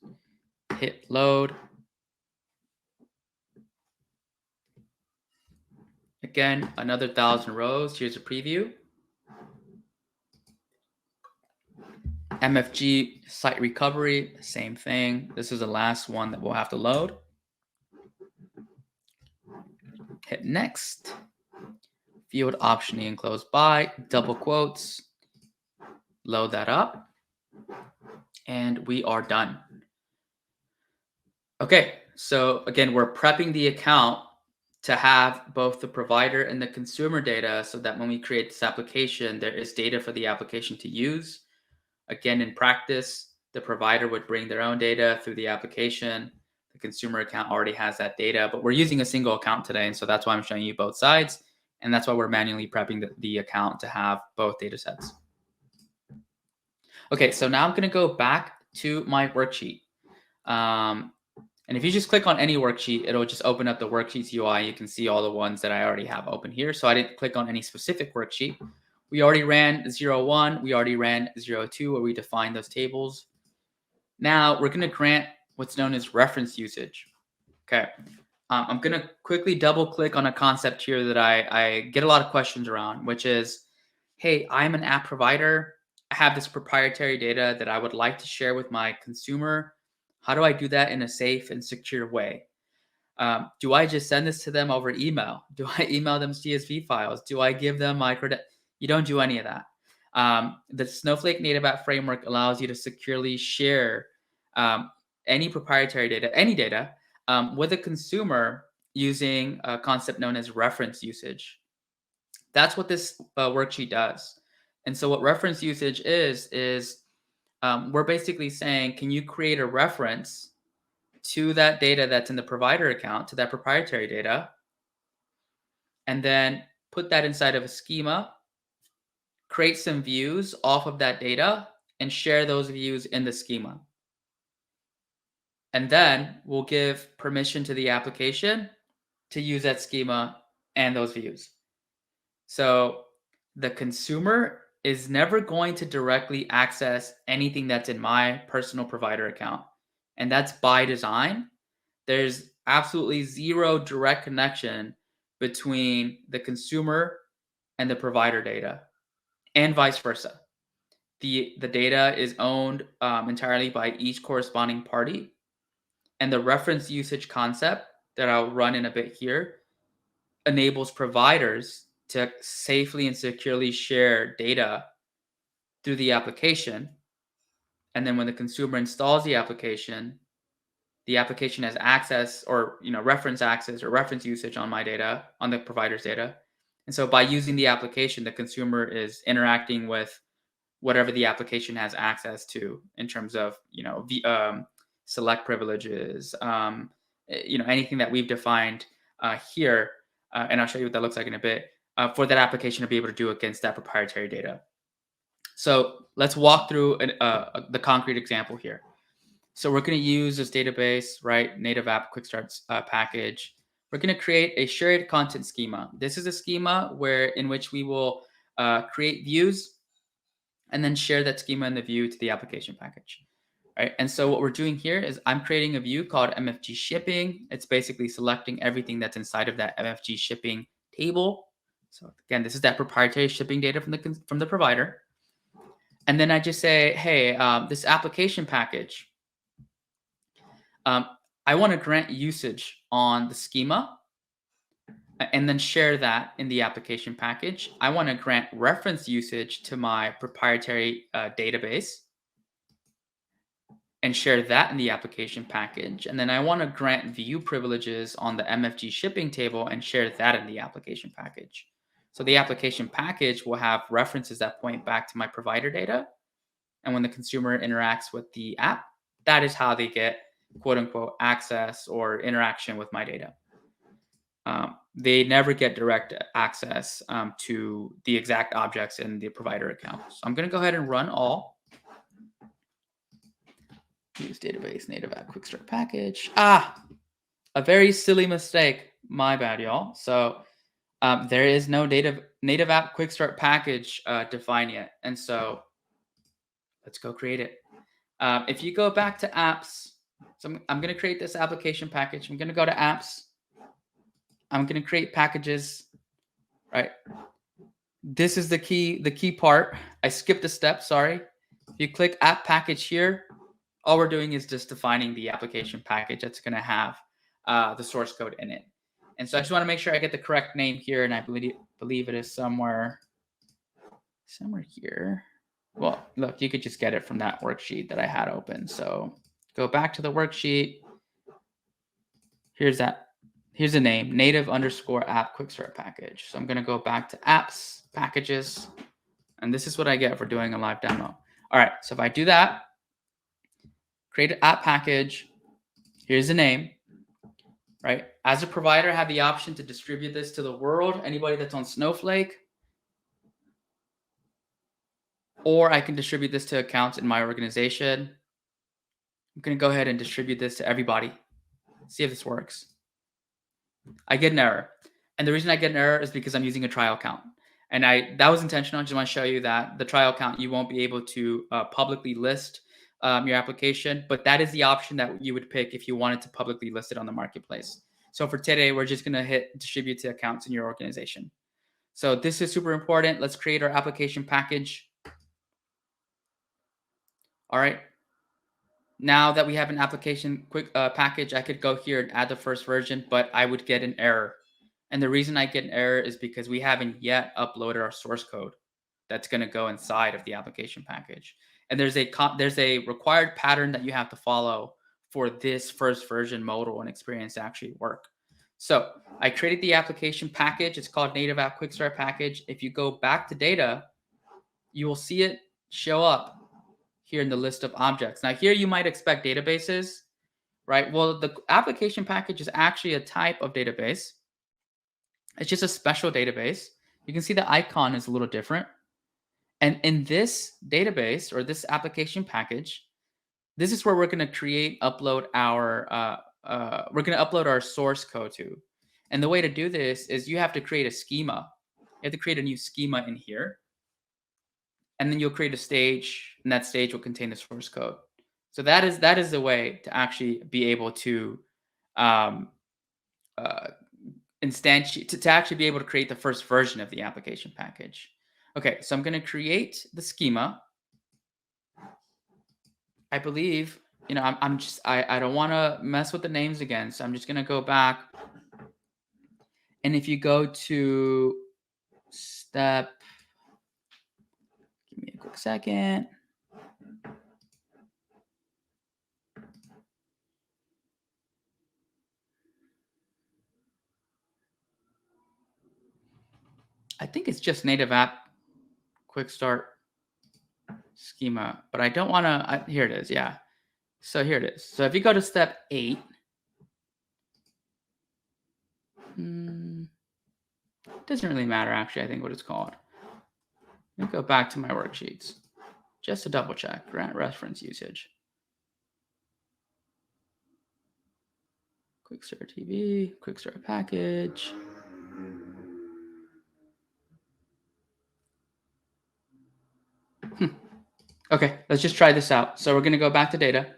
hit load. Again, another 1,000 rows. Here's a preview. MFG site recovery, same thing. This is the last one that we'll have to load. Hit next. Field optionally enclosed by, double quotes, load that up, and we are done. Okay, so again, we're prepping the account to have both the provider and the consumer data so that when we create this application, there is data for the application to use. Again, in practice, the provider would bring their own data through the application. The consumer account already has that data, but we're using a single account today. And so that's why I'm showing you both sides. And that's why we're manually prepping the account to have both data sets. Okay, so now I'm going to go back to my worksheet. And if you just click on any worksheet, it'll just open up the worksheets UI. You can see all the ones that I already have open here. So I didn't click on any specific worksheet. We already ran 01. We already ran 02 where we defined those tables. Now we're going to grant what's known as reference usage. Okay. I'm going to quickly double click on a concept here that I get a lot of questions around, which is, hey, I'm an app provider. I have this proprietary data that I would like to share with my consumer. How do I do that in a safe and secure way? Do I just send this to them over email? Do I email them CSV files? Do I give them my credit? You don't do any of that. The Snowflake Native App framework allows you to securely share any proprietary data, any data, with a consumer using a concept known as reference usage. That's what this worksheet does. And so what reference usage is we're basically saying, can you create a reference to that data that's in the provider account, to that proprietary data, and then put that inside of a schema, create some views off of that data, and share those views in the schema. And then we'll give permission to the application to use that schema and those views. So the consumer is never going to directly access anything that's in my personal provider account. And that's by design. There's absolutely zero direct connection between the consumer and the provider data, and vice versa. The data is owned entirely by each corresponding party, and the reference usage concept that I'll run in a bit here enables providers to safely and securely share data through the application. And then when the consumer installs the application has access, or reference access or reference usage on my data, on the provider's data. And so by using the application, the consumer is interacting with whatever the application has access to in terms of select privileges, anything that we've defined here, and I'll show you what that looks like in a bit, for that application to be able to do against that proprietary data. So let's walk through the concrete example here. So we're going to use this database, right? Native App Quick Start package. We're going to create a shared content schema. This is a schema in which we will create views and then share that schema in the view to the application package. Right? And so what we're doing here is I'm creating a view called MFG shipping. It's basically selecting everything that's inside of that MFG shipping table. So again, this is that proprietary shipping data from the provider. And then I just say, hey, this application package, I want to grant usage on the schema and then share that in the application package. I want to grant reference usage to my proprietary database and share that in the application package. And then I want to grant view privileges on the MFG shipping table and share that in the application package. So the application package will have references that point back to my provider data. And when the consumer interacts with the app, that is how they get quote unquote access or interaction with my data. They never get direct access to the exact objects in the provider account. So I'm going to go ahead and run all. Use database native app quick start package. A very silly mistake. My bad, y'all. So there is no native app quick start package defined yet. And so let's go create it. If you go back to apps, so I'm going to create this application package. I'm going to go to apps. I'm going to create packages, right? This is the key part. I skipped a step, sorry. If you click app package here, all we're doing is just defining the application package that's going to have the source code in it. And so I just want to make sure I get the correct name here, and I believe it is somewhere here. Well, look, you could just get it from that worksheet that I had open. So go back to the worksheet. Here's the name, native_app quick start package. So I'm going to go back to apps, packages, and this is what I get for doing a live demo. All right, so if I do that, create an app package, here's the name, right? As a provider, I have the option to distribute this to the world, anybody that's on Snowflake, or I can distribute this to accounts in my organization. I'm going to go ahead and distribute this to everybody. See if this works. I get an error. And the reason I get an error is because I'm using a trial account. And that was intentional. I just want to show you that the trial account, you won't be able to publicly list your application, but that is the option that you would pick if you wanted to publicly list it on the marketplace. So for today, we're just going to hit distribute to accounts in your organization. So this is super important. Let's create our application package. All right. Now that we have an application package, I could go here and add the first version, but I would get an error. And the reason I get an error is because we haven't yet uploaded our source code that's going to go inside of the application package. And there's a required pattern that you have to follow for this first version modal and experience to actually work. So I created the application package. It's called Native App Quick Start Package. If you go back to data, you will see it show up here in the list of objects. Now here you might expect databases, right? Well, the application package is actually a type of database. It's just a special database. You can see the icon is a little different. And in this database or this application package, this is where we're going to upload we're going to upload our source code to. And the way to do this is you have to create a schema. You have to create a new schema in here. And then you'll create a stage, and that stage will contain the source code. So that is the way to actually be able to um, uh, instantiate to actually be able to create the first version of the application package. Okay, so I'm going to create the schema. I believe, I'm just, I don't want to mess with the names again. So I'm just going to go back. And if you go to step, give me a quick second. I think it's just native app quick start schema, but I don't want to, here it is. Yeah. So here it is. So if you go to step 8, doesn't really matter actually, I think what it's called. Let me go back to my worksheets just to double check grant reference usage. Quick start TV, quick start package. Okay, let's just try this out. So we're going to go back to data,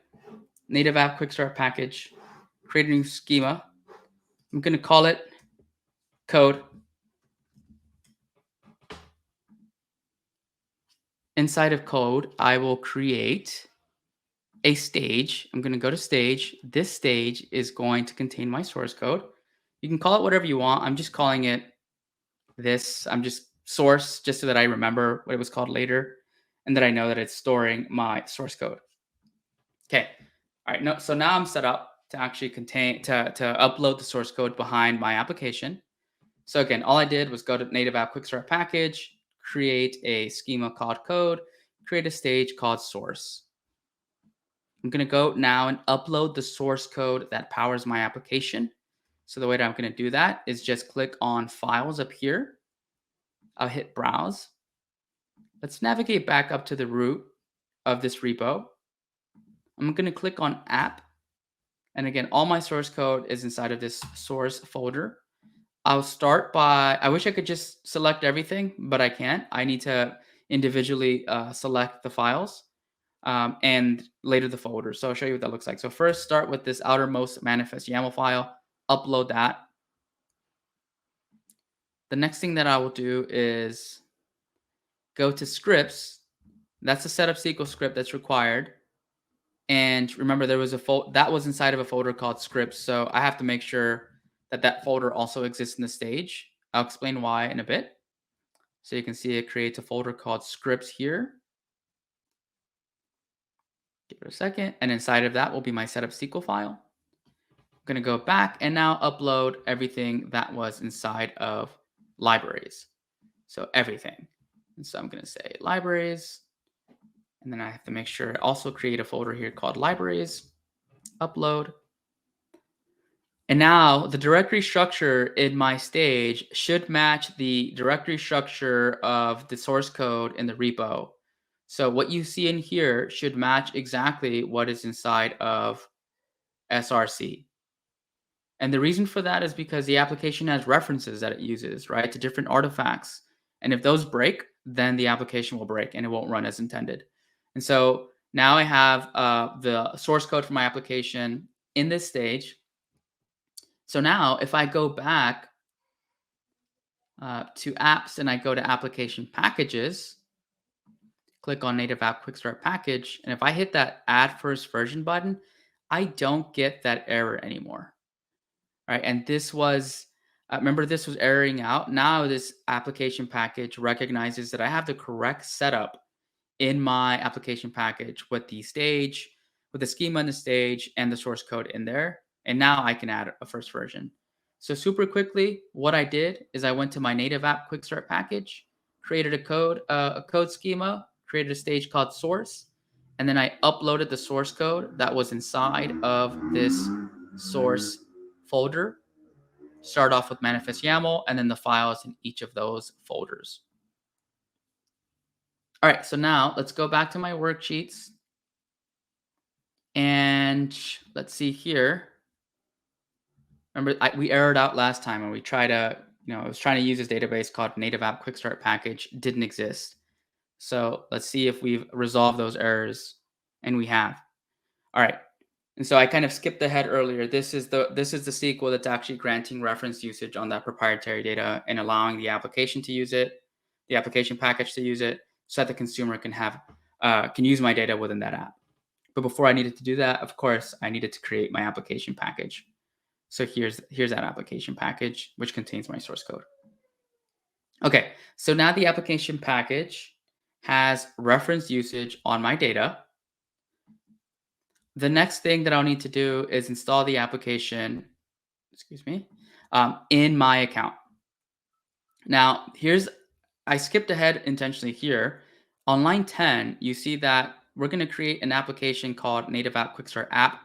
native app quick start package, create a new schema. I'm going to call it code. Inside of code, I will create a stage. I'm going to go to stage. This stage is going to contain my source code. You can call it whatever you want. I'm just calling it this. I'm just source just so that I remember what it was called later and that I know that it's storing my source code. Okay. All right. No, so now I'm set up to actually to upload the source code behind my application. So again, all I did was go to native app quick start package, create a schema called code, create a stage called source. I'm going to go now and upload the source code that powers my application. So the way that I'm going to do that is just click on files up here. I'll hit browse. Let's navigate back up to the root of this repo. I'm going to click on app. And again, all my source code is inside of this source folder. I'll start by, I wish I could just select everything, but I can't. I need to individually select the files and later the folder. So I'll show you what that looks like. So first start with this outermost manifest YAML file, upload that. The next thing that I will do is go to scripts. That's the setup SQL script that's required. And remember, there was that was inside of a folder called scripts. So I have to make sure that that folder also exists in the stage. I'll explain why in a bit. So you can see it creates a folder called scripts here. Give it a second. And inside of that will be my setup SQL file. I'm going to go back and now upload everything that was inside of libraries. So everything. And so I'm going to say libraries. And then I have to make sure I also create a folder here called libraries, upload. And now the directory structure in my stage should match the directory structure of the source code in the repo. So what you see in here should match exactly what is inside of SRC. And the reason for that is because the application has references that it uses, right, to different artifacts. And if those break, then the application will break and it won't run as intended. And so now I have the source code for my application in this stage. So now if I go back to apps and I go to application packages, click on native app quick start package. And if I hit that add first version button, I don't get that error anymore. Right. And this was, remember this was erroring out. Now this application package recognizes that I have the correct setup in my application package with the stage, with the schema in the stage and the source code in there. And now I can add a first version. So super quickly, what I did is I went to my native app quick start package, created a code schema, created a stage called source, and then I uploaded the source code that was inside of this source folder. Start off with manifest YAML, and then the files in each of those folders. All right, so now let's go back to my worksheets. And let's see here. Remember, we errored out last time and we tried to, I was trying to use this database called Native App Quick Start Package. Didn't exist. So let's see if we've resolved those errors, and we have. All right. And so I kind of skipped ahead earlier. This is the SQL that's actually granting reference usage on that proprietary data and allowing the application to use it, the application package to use it, so that the consumer can use my data within that app. But before I needed to do that, of course, I needed to create my application package. So here's that application package, which contains my source code. Okay, so now the application package has reference usage on my data. The next thing that I'll need to do is install the application, in my account. Now, I skipped ahead intentionally here. On line 10, you see that we're going to create an application called Native App Quick Start App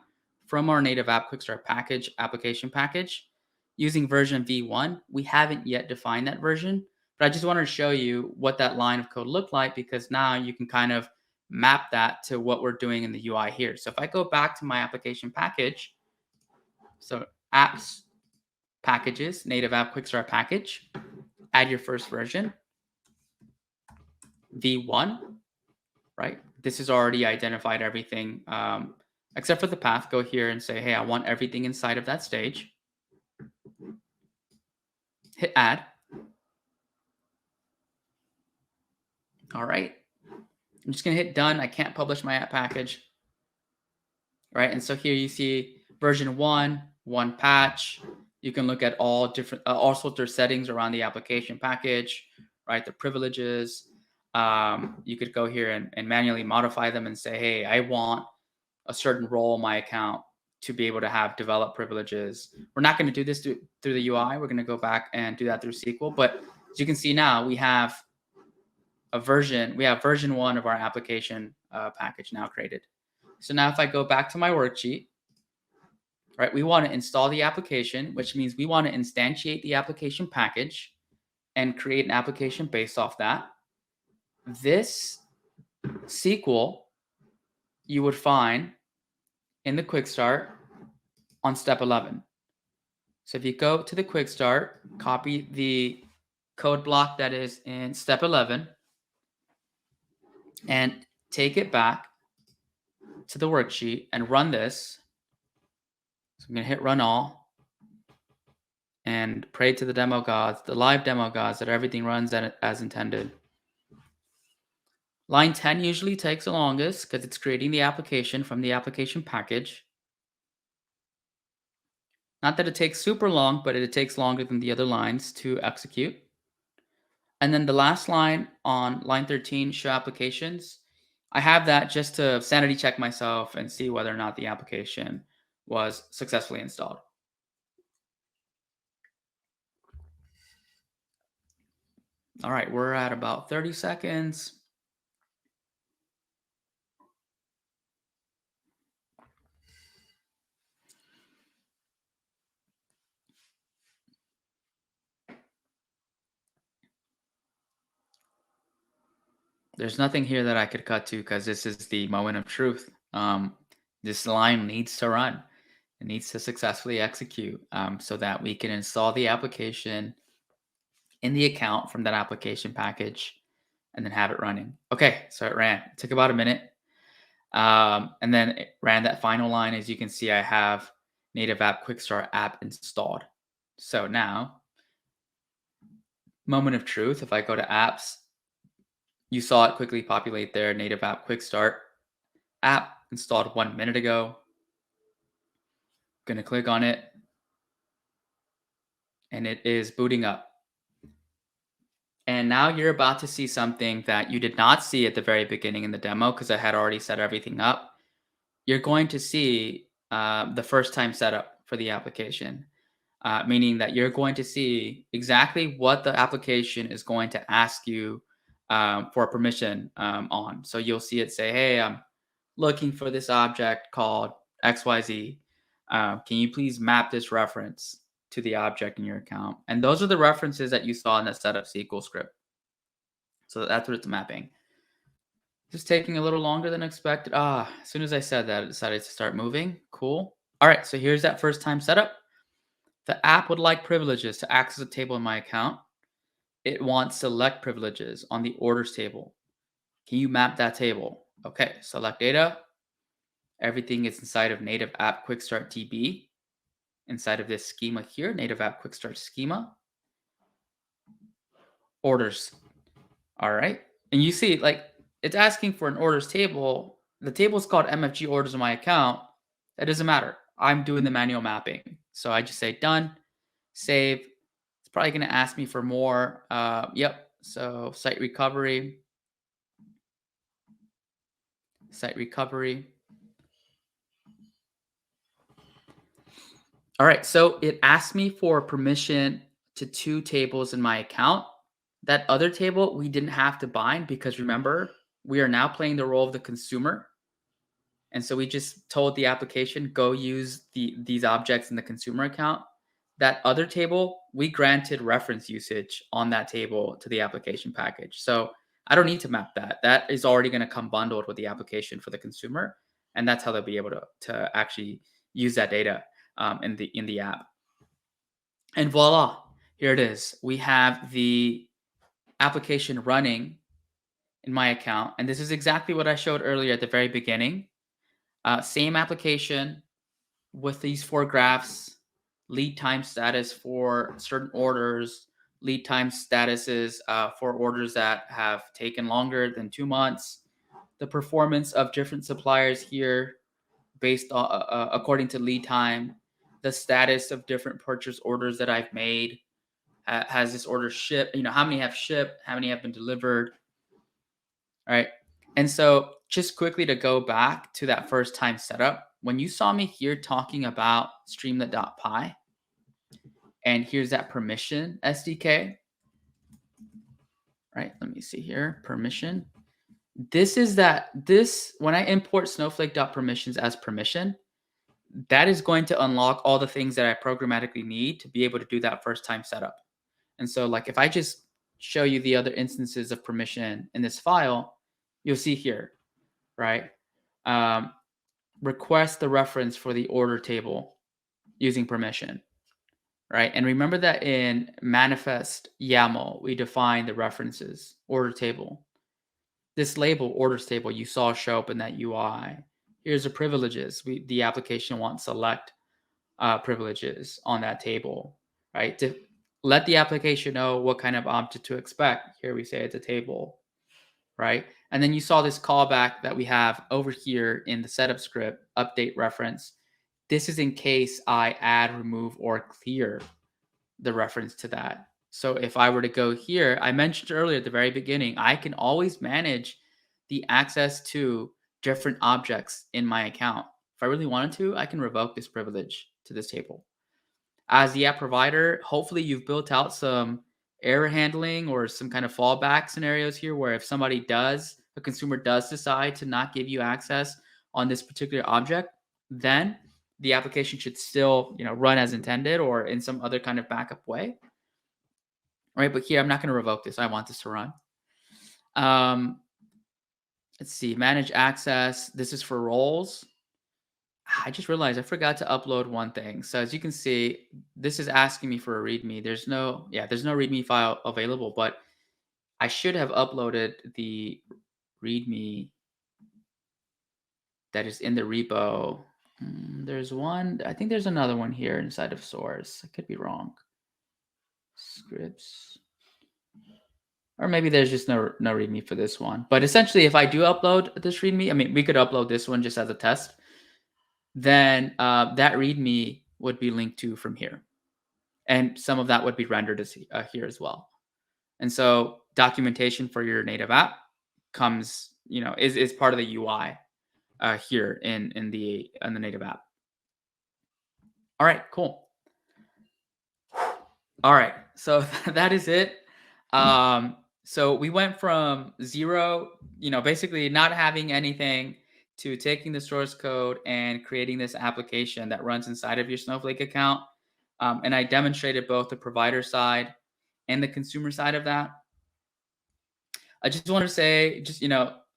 from our Native App Quick Start package, application package, using version v1. We haven't yet defined that version, but I just wanted to show you what that line of code looked like, because now you can kind of map that to what we're doing in the UI here. So if I go back to my application package, so apps, packages, Native App Quick Start package, add your first version, v1, right? This has already identified everything except for the path. Go here and say, hey, I want everything inside of that stage. Hit add. All right. I'm just going to hit done. I can't publish my app package. Right. And so here you see version 1, one patch. You can look at all sorts of settings around the application package, right? The privileges. You could go here and manually modify them and say, hey, I want a certain role in my account to be able to have develop privileges. We're not going to do this through the UI. We're going to go back and do that through SQL. But as you can see now, we have version 1 of our application package now created. So now if I go back to my worksheet, right, we want to install the application, which means we want to instantiate the application package and create an application based off that. This SQL you would find in the quick start on step 11. So if you go to the quick start, copy the code block that is in step 11 and take it back to the worksheet and run this. So I'm going to hit run all and pray to the demo gods, the live demo gods, that everything runs as intended. Line 10 usually takes the longest because it's creating the application from the application package. Not that it takes super long, but it takes longer than the other lines to execute. And then the last line on line 13, show applications. I have that just to sanity check myself and see whether or not the application was successfully installed. All right, we're at about 30 seconds. There's nothing here that I could cut to because this is the moment of truth. This line needs to run. It needs to successfully execute so that we can install the application in the account from that application package and then have it running. Okay, so it ran. It took about a minute. And then it ran that final line. As you can see, I have Native App Quick Start app installed. So now, moment of truth. If I go to apps, you saw it quickly populate there. Native App Quick Start app installed 1 minute ago. Going to click on it. And it is booting up. And now you're about to see something that you did not see at the very beginning in the demo because I had already set everything up. You're going to see the first time setup for the application, meaning that you're going to see exactly what the application is going to ask you for permission on. So you'll see it say, hey, looking for this object called XYZ. Can you please map this reference to the object in your account? And those are the references that you saw in the setup SQL script. So that's what it's mapping. Just taking a little longer than expected. As soon as I said that, it decided to start moving. Cool. All right, so here's that first time setup. The app would like privileges to access a table in my account. It wants select privileges on the orders table. Can you map that table? Okay, select data. Everything is inside of Native App Quick Start DB. Inside of this schema here, Native App Quick Start schema. Orders. All right. And you see, like, it's asking for an orders table. The table is called MFG orders in my account. That doesn't matter. I'm doing the manual mapping. So I just say done, save. It's probably going to ask me for more. Yep. So site recovery. Site recovery. All right. So it asked me for permission to 2 tables in my account. That other table we didn't have to bind because remember, we are now playing the role of the consumer. And so we just told the application, go use these objects in the consumer account. That other table, we granted reference usage on that table to the application package. So I don't need to map that. That is already going to come bundled with the application for the consumer. And that's how they'll be able to actually use that data in the app. And voila, here it is. We have the application running in my account. And this is exactly what I showed earlier at the very beginning. Same application with these 4 graphs, lead time status for certain orders, lead time statuses for orders that have taken longer than 2 months, the performance of different suppliers here based on according to lead time, the status of different purchase orders that I've made. Has this order shipped? How many have shipped? How many have been delivered? All right. And so just quickly to go back to that first time setup, when you saw me here talking about streamlit.py, and here's that permission SDK, right? Let me see here, permission. When I import snowflake.permissions as permission, that is going to unlock all the things that I programmatically need to be able to do that first time setup. And so like if I just show you the other instances of permission in this file, you'll see here, right? Request the reference for the order table using permission, right? And remember that in manifest YAML, we define the references, order table. This label, orders table, you saw show up in that UI. Here's the privileges. The application wants select privileges on that table, right? To let the application know what kind of object to expect. Here we say it's a table, right? And then you saw this callback that we have over here in the setup script, update reference. This is in case I add, remove, or clear the reference to that. So if I were to go here, I mentioned earlier at the very beginning, I can always manage the access to different objects in my account. If I really wanted to, I can revoke this privilege to this table. As the app provider, hopefully you've built out some error handling or some kind of fallback scenarios here where if a consumer does decide to not give you access on this particular object, then the application should still, run as intended or in some other kind of backup way. Right, but here I'm not going to revoke this. I want this to run. Let's see, manage access. This is for roles. I just realized I forgot to upload one thing. So as you can see, this is asking me for a README. There's no README file available, but I should have uploaded the README that is in the repo. There's one. I think there's another one here inside of source. I could be wrong. Scripts. Or maybe there's just no README for this one. But essentially, if I do upload this README, we could upload this one just as a test. Then that README would be linked to from here. And some of that would be rendered as here as well. And so documentation for your native app comes, is part of the UI here in the native app. All right, cool. All right, so that is it. So we went from zero, basically not having anything, to taking the source code and creating this application that runs inside of your Snowflake account. And I demonstrated both the provider side and the consumer side of that. I just want to say, just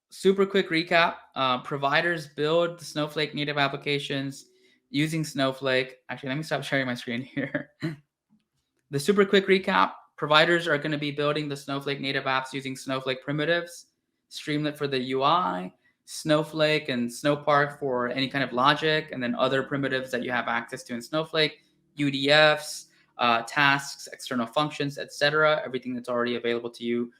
super quick recap. Providers build the Snowflake native applications using Snowflake. Actually, let me stop sharing my screen here. The super quick recap, providers are going to be building the Snowflake native apps using Snowflake primitives, Streamlit for the UI, Snowflake and Snowpark for any kind of logic, and then other primitives that you have access to in Snowflake, UDFs, tasks, external functions, etc. Everything that's already available to you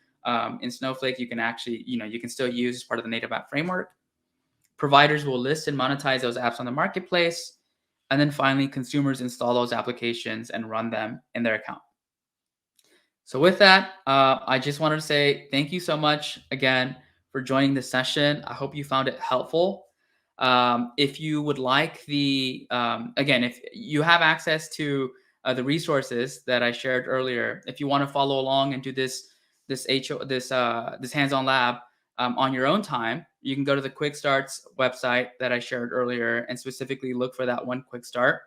in Snowflake, you can actually, you can still use as part of the native app framework. Providers will list and monetize those apps on the marketplace. And then finally, consumers install those applications and run them in their account. So with that, I just wanted to say thank you so much again for joining this session. I hope you found it helpful. If you would like again, if you have access to the resources that I shared earlier, if you want to follow along and do this hands-on lab on your own time, you can go to the Quick Starts website that I shared earlier and specifically look for that one quick start.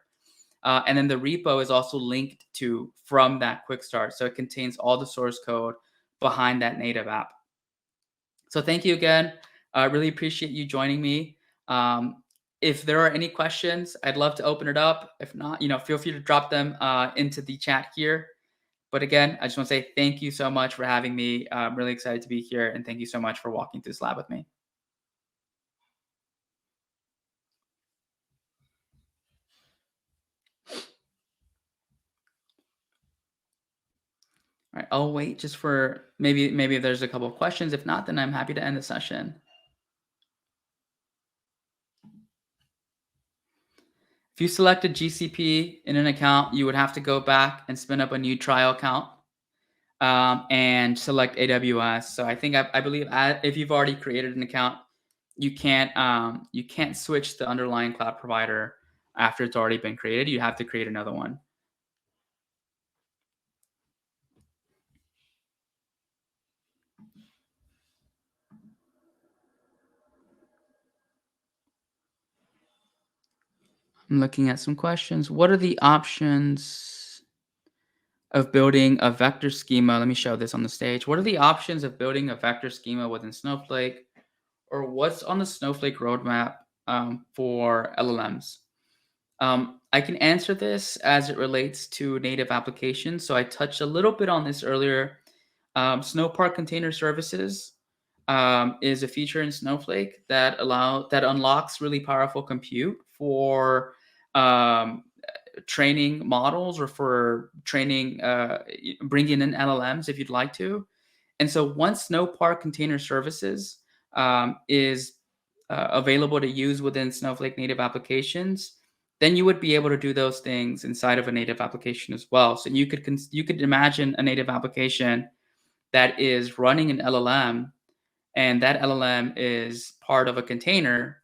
And then the repo is also linked to from that quick start. So it contains all the source code behind that native app. So thank you again. I really appreciate you joining me. If there are any questions, I'd love to open it up. If not, feel free to drop them into the chat here. But again, I just want to say thank you so much for having me. I'm really excited to be here. And thank you so much for walking through this lab with me. All right, I'll wait just for maybe if there's a couple of questions. If not, then I'm happy to end the session. If you selected GCP in an account, you would have to go back and spin up a new trial account and select AWS. So I believe if you've already created an account, you can't switch the underlying cloud provider after it's already been created. You have to create another one. I'm looking at some questions. What are the options of building a vector schema? Let me show this on the stage. What are the options of building a vector schema within Snowflake, or what's on the Snowflake roadmap for LLMs? I can answer this as it relates to native applications. So I touched a little bit on this earlier. Snowpark Container Services is a feature in Snowflake that unlocks really powerful compute for training models or for training bringing in LLMs if you'd like to. And so once Snowpark Container Services is available to use within Snowflake native applications, then you would be able to do those things inside of a native application as well. So you could imagine a native application that is running an LLM, and that LLM is part of a container,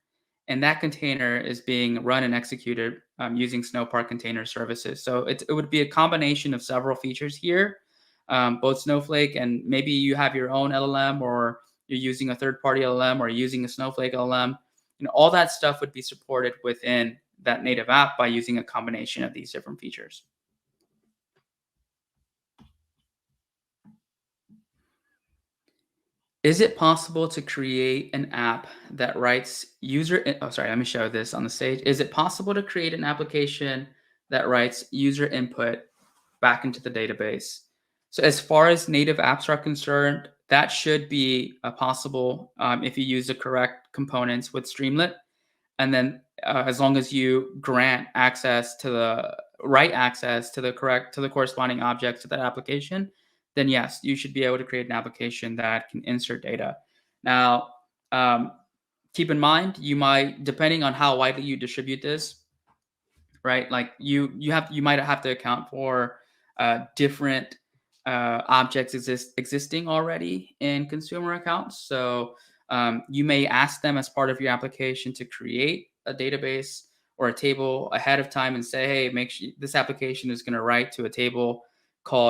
and that container is being run and executed using Snowpark Container Services. So it would be a combination of several features here, both Snowflake and maybe you have your own LLM, or you're using a third-party LLM, or using a Snowflake LLM. All that stuff would be supported within that native app by using a combination of these different features. Is it possible to create an app that writes let me show this on the stage. Is it possible to create an application that writes user input back into the database? So as far as native apps are concerned, that should be possible if you use the correct components with Streamlit. And then as long as you grant access to the corresponding objects to that application, then yes, you should be able to create an application that can insert data. Now, keep in mind, you might, depending on how widely you distribute this, right? Like you might have to account for different objects existing already in consumer accounts. So you may ask them as part of your application to create a database or a table ahead of time and say, hey, make sure this application is going to write to a table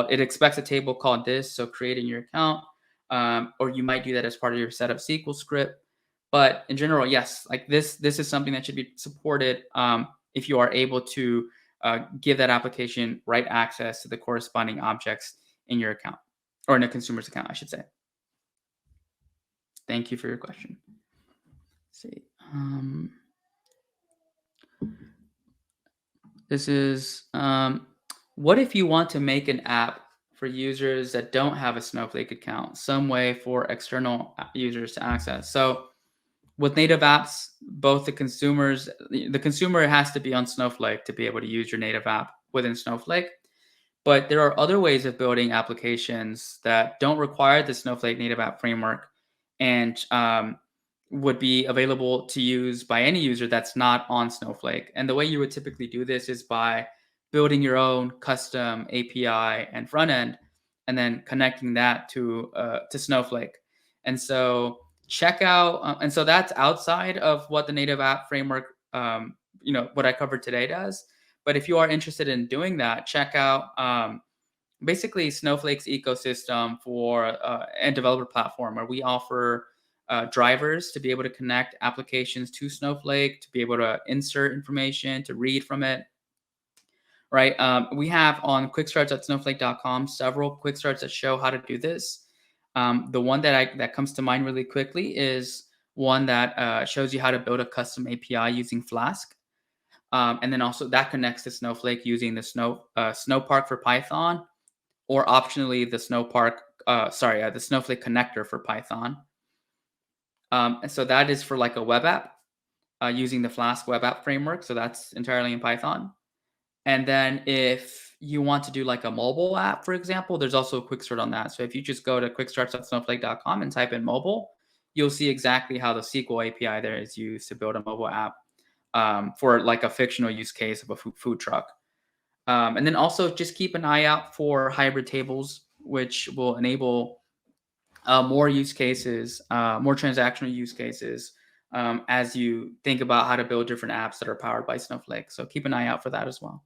it expects a table called this, so create in your account. Or you might do that as part of your setup SQL script. But in general, yes, like this is something that should be supported if you are able to give that application right access to the corresponding objects in your account or in a consumer's account, I should say. Thank you for your question. Let's see. This is what if you want to make an app for users that don't have a Snowflake account, some way for external users to access? So with native apps, both the consumer has to be on Snowflake to be able to use your native app within Snowflake. But there are other ways of building applications that don't require the Snowflake Native App framework and would be available to use by any user that's not on Snowflake. And the way you would typically do this is by building your own custom API and front end, and then connecting that to Snowflake. And so check out, and so that's outside of what the Native App framework, what I covered today does. But if you are interested in doing that, check out basically Snowflake's ecosystem for and developer platform, where we offer drivers to be able to connect applications to Snowflake, to be able to insert information, to read from it. Right. We have on quickstarts.snowflake.com several quick starts that show how to do this. The one that comes to mind really quickly is one that shows you how to build a custom API using Flask. And then also that connects to Snowflake using the Snowpark for Python, or optionally the the Snowflake connector for Python. And so that is for like a web app using the Flask web app framework. So that's entirely in Python. And then if you want to do like a mobile app, for example, there's also a quick start on that. So if you just go to quickstarts.snowflake.com and type in mobile, you'll see exactly how the SQL API there is used to build a mobile app for like a fictional use case of a food truck. And then also just keep an eye out for hybrid tables, which will enable more use cases, more transactional use cases as you think about how to build different apps that are powered by Snowflake. So keep an eye out for that as well.